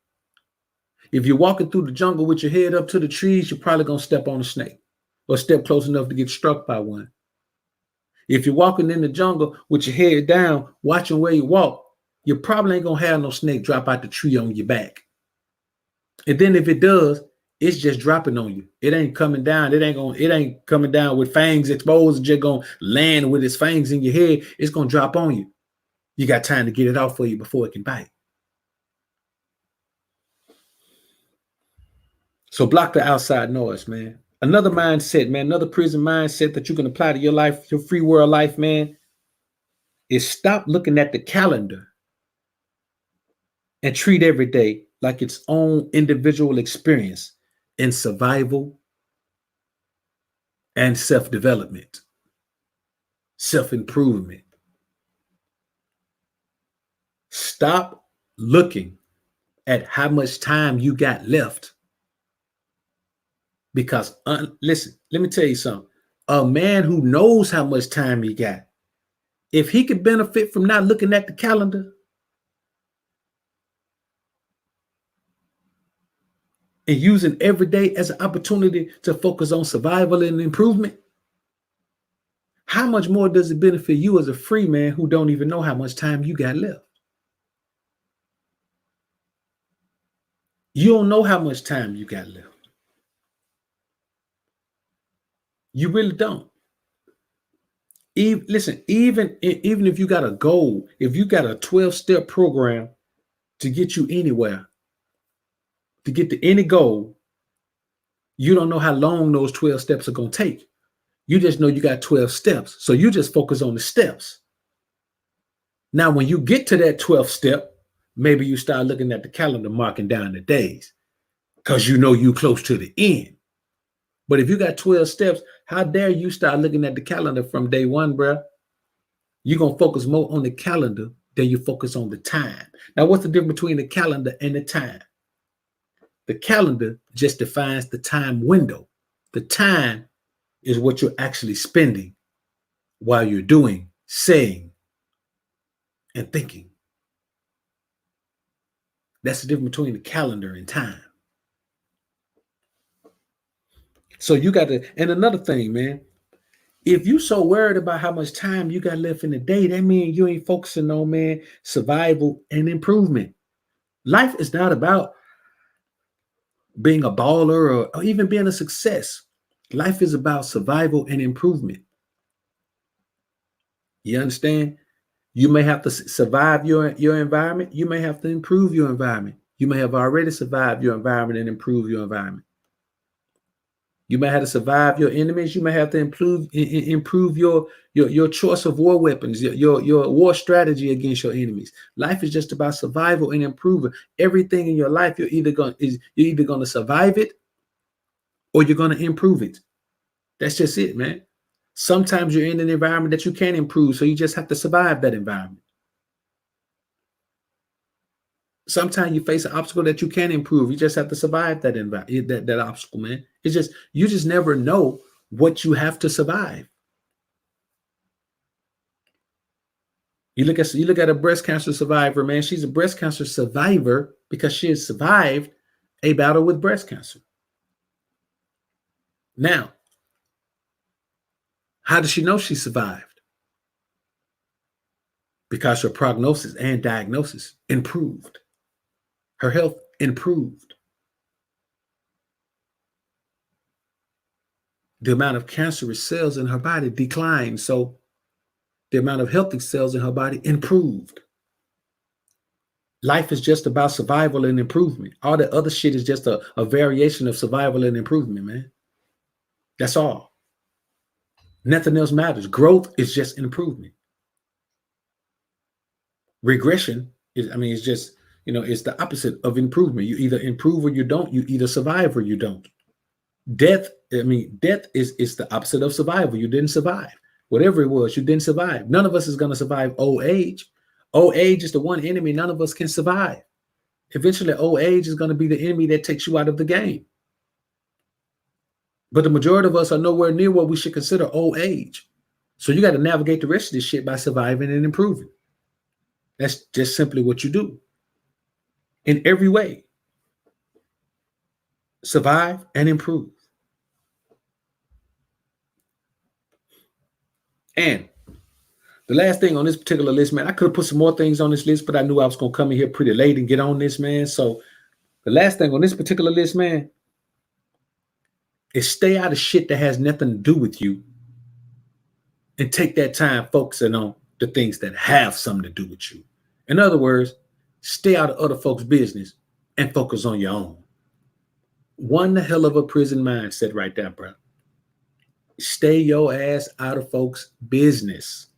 If you're walking through the jungle with your head up to the trees, you're probably going to step on a snake or step close enough to get struck by one. If you're walking in the jungle with your head down, watching where you walk, you probably ain't going to have no snake drop out the tree on your back. And then if it does, it's just dropping on you. It ain't coming down. It ain't coming down with fangs exposed. It's just going to land with its fangs in your head. It's going to drop on you. You got time to get it off for you before it can bite. So block the outside noise, man. Another mindset, man, another prison mindset that you can apply to your life, your free world life, man, is stop looking at the calendar and treat every day like its own individual experience in survival and self-development, self-improvement. Stop looking at how much time you got left. Because listen, let me tell you something. A man who knows how much time he got, if he could benefit from not looking at the calendar and using every day as an opportunity to focus on survival and improvement, how much more does it benefit you as a free man who don't even know how much time you got left? You don't know how much time you got left. You really don't. Listen, even if you got a goal, if you got a 12-step program to get you anywhere, to get to any goal, you don't know how long those 12 steps are going to take. You just know you got 12 steps. So you just focus on the steps. Now, when you get to that 12th step, maybe you start looking at the calendar, marking down the days because you know you close to the end. But if you got 12 steps, how dare you start looking at the calendar from day one, bro? You're going to focus more on the calendar than you focus on the time. Now, what's the difference between the calendar and the time? The calendar just defines the time window. The time is what you're actually spending while you're doing, saying, and thinking. That's the difference between the calendar and time. So you got to, and another thing, man, If you so worried about how much time you got left in the day, that means you ain't focusing on, man, survival and improvement. Life is not about being a baller or even being a success. Life is about survival and improvement. You understand? You may have to survive your environment. You may have to improve your environment. You may have already survived your environment and improved your environment. You may have to survive your enemies. You may have to improve your choice of war weapons, your war strategy against your enemies. Life is just about survival and improving. Everything in your life, you're either going to survive it or you're going to improve it. That's just it, man. Sometimes you're in an environment that you can't improve, so you just have to survive that environment. Sometimes you face an obstacle that you can't improve. You just have to survive that obstacle, man. It's just you just never know what you have to survive. You look at a breast cancer survivor, man. She's a breast cancer survivor because she has survived a battle with breast cancer. Now, how does she know she survived? Because her prognosis and diagnosis improved. Her health improved. The amount of cancerous cells in her body declined, so the amount of healthy cells in her body improved. Life is just about survival and improvement. All the other shit is just a variation of survival and improvement, man. That's all. Nothing else matters. Growth is just improvement. Regression it's just, it's the opposite of improvement. You either improve or you don't. You either survive or you don't. Death is the opposite of survival. You didn't survive. Whatever it was, you didn't survive. None of us is going to survive old age. Old age is the one enemy none of us can survive. Eventually, old age is going to be the enemy that takes you out of the game. But the majority of us are nowhere near what we should consider old age. So you got to navigate the rest of this shit by surviving and improving. That's just simply what you do. In every way. Survive and improve. And the last thing on this particular list, man, I could have put some more things on this list, but I knew I was going to come in here pretty late and get on this, man. So the last thing on this particular list, man, is stay out of shit that has nothing to do with you and take that time focusing on the things that have something to do with you. In other words, stay out of other folks' business and focus on your own. One hell of a prison mindset right there, bro. Stay your ass out of folks' business.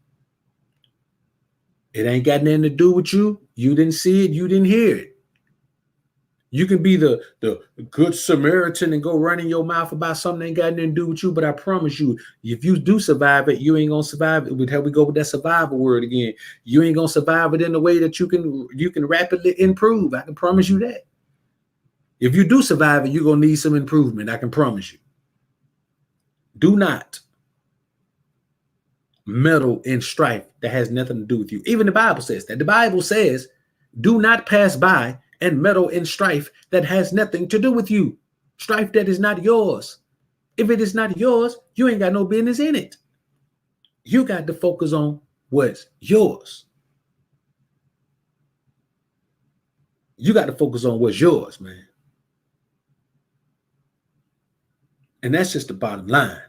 It ain't got nothing to do with you. You didn't see it. You didn't hear it. You can be the good Samaritan and go running your mouth about something that ain't got nothing to do with you. But I promise you, if you do survive it, you ain't gonna survive it. With how we go with that survival word again. You ain't gonna survive it in a way that you can rapidly improve. I can promise you that. If you do survive it, you're gonna need some improvement. I can promise you. Do not meddle in strife that has nothing to do with you. Even the Bible says that. The Bible says, do not pass by and meddle in strife that has nothing to do with you. Strife that is not yours. If it is not yours, you ain't got no business in it. You got to focus on what's yours. You got to focus on what's yours, man. And that's just the bottom line.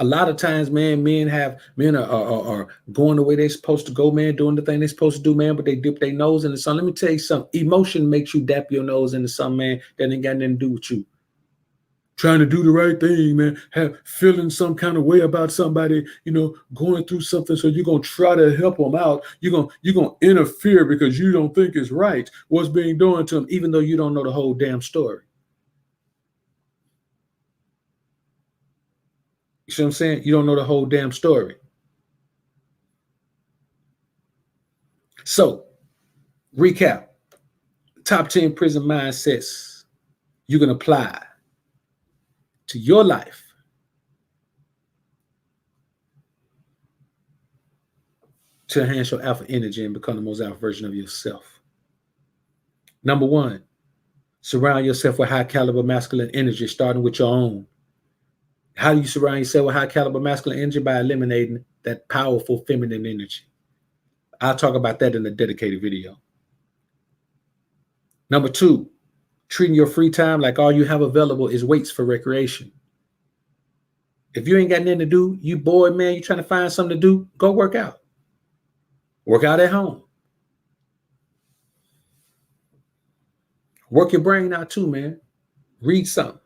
A lot of times, man, men are going the way they're supposed to go, man, doing the thing they're supposed to do, man, but they dip their nose in the sun. Let me tell you something. Emotion makes you dap your nose in the sun, man. That ain't got nothing to do with you. Trying to do the right thing, man, feeling some kind of way about somebody, going through something. So you're going to try to help them out. You're going to interfere because you don't think it's right what's being done to them, even though you don't know the whole damn story. You see what I'm saying? You don't know the whole damn story. So, recap. Top 10 prison mindsets you can apply to your life to enhance your alpha energy and become the most alpha version of yourself. Number 1, surround yourself with high caliber masculine energy, starting with your own. How do you surround yourself with high caliber masculine energy? By eliminating that powerful feminine energy. I'll talk about that in a dedicated video. Number 2, treating your free time like all you have available is weights for recreation. If you ain't got nothing to do, you bored, man, you trying to find something to do, go work out. Work out at home. Work your brain out too, man. Read something.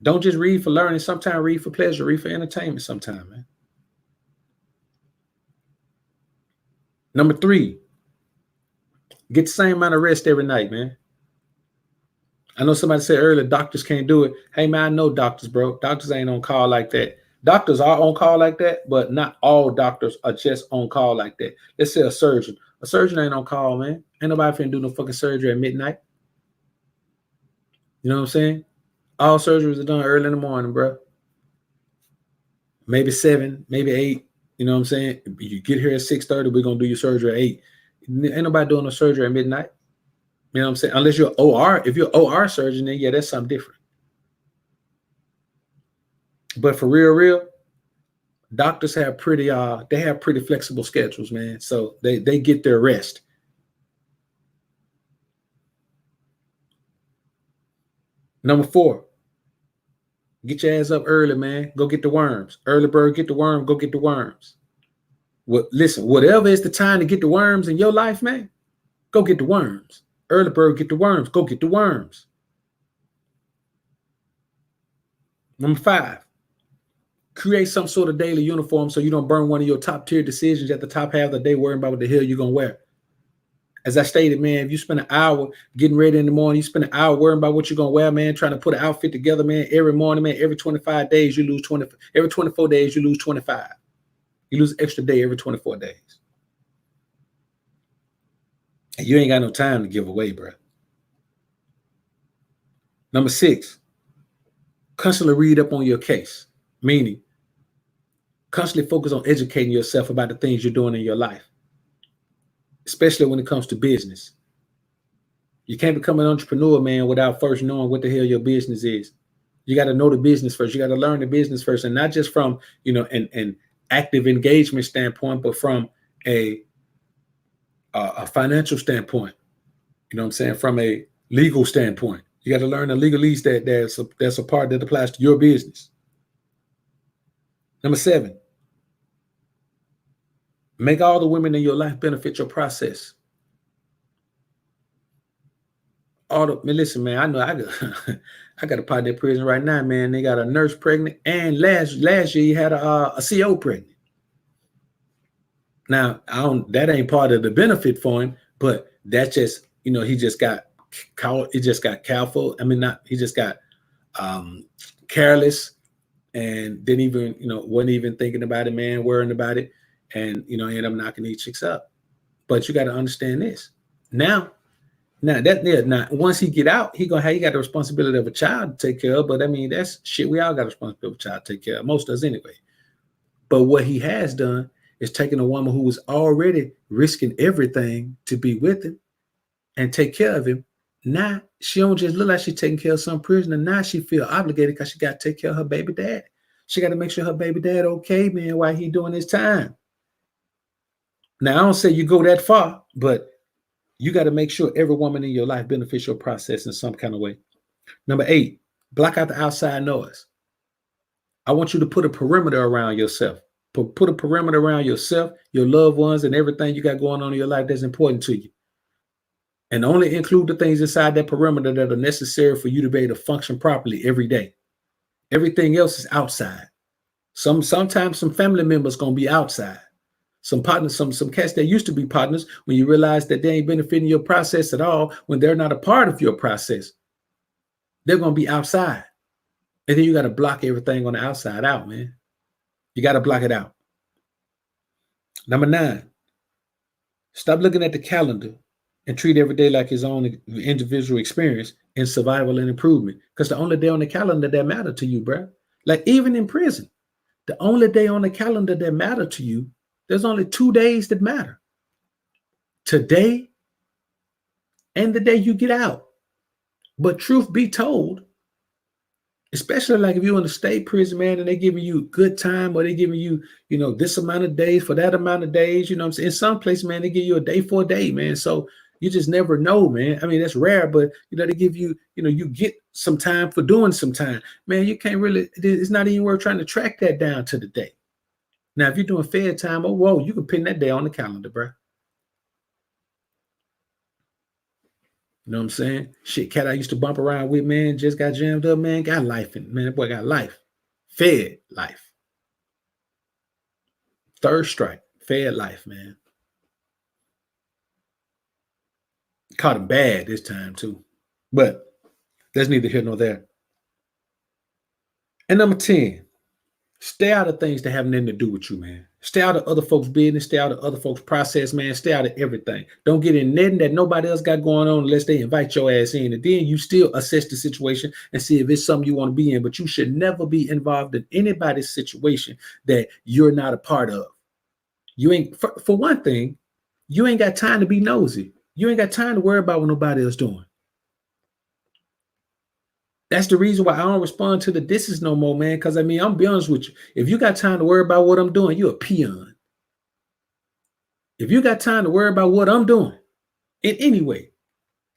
Don't just read for learning. Sometimes read for pleasure, read for entertainment sometime, man. Number 3, get the same amount of rest every night, man. I know somebody said earlier, doctors can't do it. Hey, man, I know doctors, bro. Doctors ain't on call like that. Doctors are on call like that, but not all doctors are just on call like that. Let's say a surgeon. A surgeon ain't on call, man. Ain't nobody finna do no fucking surgery at midnight. You know what I'm saying? All surgeries are done early in the morning, bro. Maybe 7, maybe 8. You know what I'm saying? You get here at 6:30, we're going to do your surgery at 8. Ain't nobody doing no surgery at midnight. You know what I'm saying? Unless you're OR. If you're OR surgeon, then yeah, that's something different. But for real, doctors have pretty flexible schedules, man. So they get their rest. Number 4, get your ass up early, man. Go get the worms. Early bird, get the worm, go get the worms. Listen, whatever is the time to get the worms in your life, man, go get the worms. Early bird, get the worms, go get the worms. Number 5, create some sort of daily uniform so you don't burn one of your top tier decisions at the top half of the day worrying about what the hell you're going to wear. As I stated, man, if you spend an hour getting ready in the morning, you spend an hour worrying about what you're going to wear, man, trying to put an outfit together, man, every morning, man, every 25 days, you lose 20. Every 24 days, you lose 25. You lose an extra day every 24 days. And you ain't got no time to give away, bro. Number 6, constantly read up on your case, meaning constantly focus on educating yourself about the things you're doing in your life, especially when it comes to business. You can't become an entrepreneur, man, without first knowing what the hell your business is. You got to know the business first. You got to learn the business first, and not just from, an active engagement standpoint, but from a financial standpoint. You know what I'm saying? From a legal standpoint, you got to learn the legalese that's a part that applies to your business. Number 7, make all the women in your life benefit your process. Listen, man, I know I got a partner in prison right now, man. They got a nurse pregnant, and last year he had a CO pregnant. Now, that ain't part of the benefit for him, but that's just, he just got careful. I mean, he just got careless, and didn't even, wasn't even thinking about it, man, worrying about it, and ended up knocking these chicks up. But you got to understand this. Now once he get out, he got the responsibility of a child to take care of. But I mean, that's shit. We all got a responsibility of a child to take care of. Most of us anyway. But what he has done is taking a woman who was already risking everything to be with him and take care of him. Now she don't just look like she's taking care of some prisoner. Now she feel obligated because she got to take care of her baby dad. She got to make sure her baby dad okay, man, while he doing his time. Now I don't say you go that far, but you got to make sure every woman in your life benefits your process in some kind of way. Number 8, block out the outside noise. I want you to put a perimeter around yourself. Put a perimeter around yourself, your loved ones, and everything you got going on in your life that's important to you. And only include the things inside that perimeter that are necessary for you to be able to function properly every day. Everything else is outside. Sometimes some family members going to be outside. Some partners, some cats that used to be partners, when you realize that they ain't benefiting your process at all, when they're not a part of your process, they're going to be outside. And then you got to block everything on the outside out, man. You got to block it out. Number 9, stop looking at the calendar and treat every day like his own individual experience in survival and improvement. Because the only day on the calendar that matter to you, bro, like even in prison, the only day on the calendar that matter to you, there's only 2 days that matter. Today and the day you get out. But truth be told, Especially like if you're in a state prison, man, and they giving you good time, or they giving you, this amount of days for that amount of days. You know what I'm saying? In some place, man, they give you a day for a day, man. So you just never know, man. I mean, that's rare, but they give you, you get some time for doing some time. Man, you can't really, it's not even worth trying to track that down to the day. Now, if you're doing Fed time, oh, whoa, you can pin that day on the calendar, bro. You know what I'm saying? Shit, cat I used to bump around with, man, just got jammed up, man, got life. And man, that boy got life. Fed life. Third strike. Fed life, man. Caught him bad this time, too. But there's neither here nor there. And number 10, stay out of things that have nothing to do with you, man. Stay out of other folks' business. Stay out of other folks' process, man. Stay out of everything. Don't get in nothing that nobody else got going on unless they invite your ass in. And then you still assess the situation and see if it's something you want to be in. But you should never be involved in anybody's situation that you're not a part of. You ain't, for one thing, you ain't got time to be nosy. You ain't got time to worry about what nobody else doing. That's the reason why I don't respond to the disses no more, man. Because, I mean, I'm be honest with you. If you got time to worry about what I'm doing, you're a peon. If you got time to worry about what I'm doing in any way,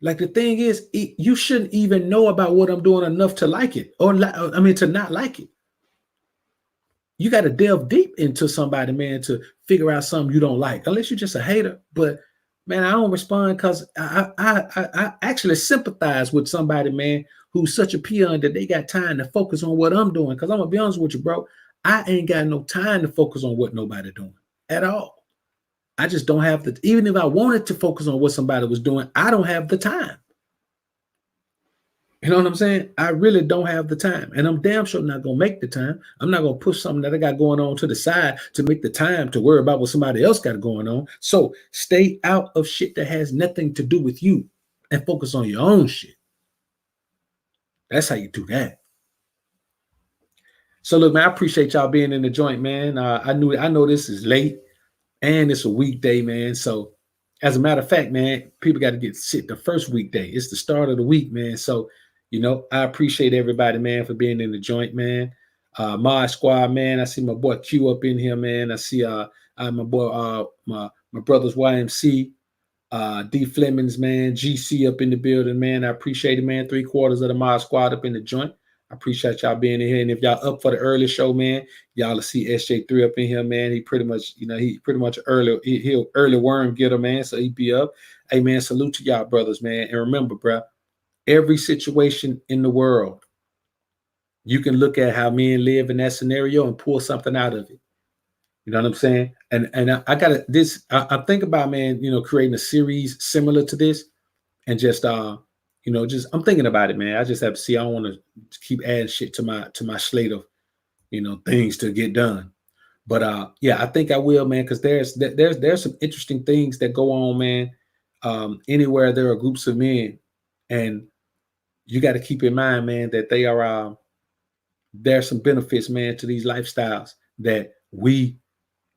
like the thing is, you shouldn't even know about what I'm doing enough to like it or to not like it. You got to delve deep into somebody, man, to figure out something you don't like, unless you're just a hater. But, man, I don't respond because I actually sympathize with somebody, man, who's such a peon that they got time to focus on what I'm doing. Because I'm going to be honest with you, bro, I ain't got no time to focus on what nobody doing at all. I just don't have the, even if I wanted to focus on what somebody was doing, I don't have the time. You know what I'm saying? I really don't have the time. And I'm damn sure not going to make the time. I'm not going to push something that I got going on to the side to make the time to worry about what somebody else got going on. So stay out of shit that has nothing to do with you and focus on your own shit. That's how you do that. So look, man, I appreciate y'all being in the joint, man. I know this is late and it's a weekday, man. So as a matter of fact, man, people got to get shit the first weekday. It's the start of the week, man. So, I appreciate everybody, man, for being in the joint, man. My squad, man. I see my boy Q up in here, man. I see my boy my brothers YMC, D Flemings, man, GC up in the building, man. I appreciate it, man. 3/4 of the Mod Squad up in the joint. I appreciate y'all being in here. And if y'all up for the early show, man, y'all will see SJ3 up in here, man. He pretty much, he'll early worm getter, man. So he be up. Hey, man, salute to y'all brothers, man. And remember, bro, every situation in the world, you can look at how men live in that scenario and pull something out of it. You know what I'm saying? And I got this. I think about, man, creating a series similar to this, and just I'm thinking about it, man. I just have to see. I don't want to keep adding shit to my slate of things to get done. But yeah, I think I will, man, because there's some interesting things that go on, man. Anywhere there are groups of men, and you got to keep in mind, man, that they are there's some benefits, man, to these lifestyles that we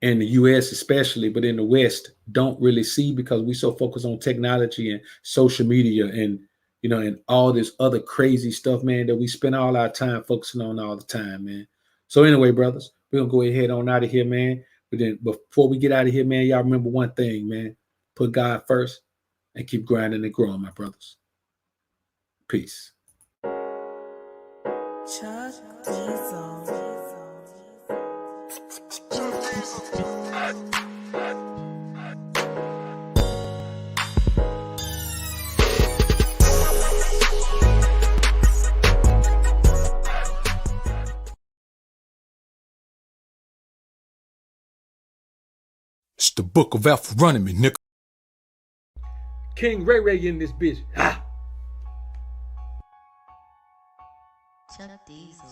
in the US especially, but in the West don't really see, because we so focused on technology and social media and and all this other crazy stuff, man, that we spend all our time focusing on all the time, man. So anyway, brothers, we're gonna go ahead on out of here, man. But then before we get out of here, man, y'all remember one thing, man. Put God first and keep grinding and growing, my brothers. Peace. Chuck Diesel. It's the book of AlphaRonomy, nigga. King Ray in this bitch. Ah. Chuck Diesel.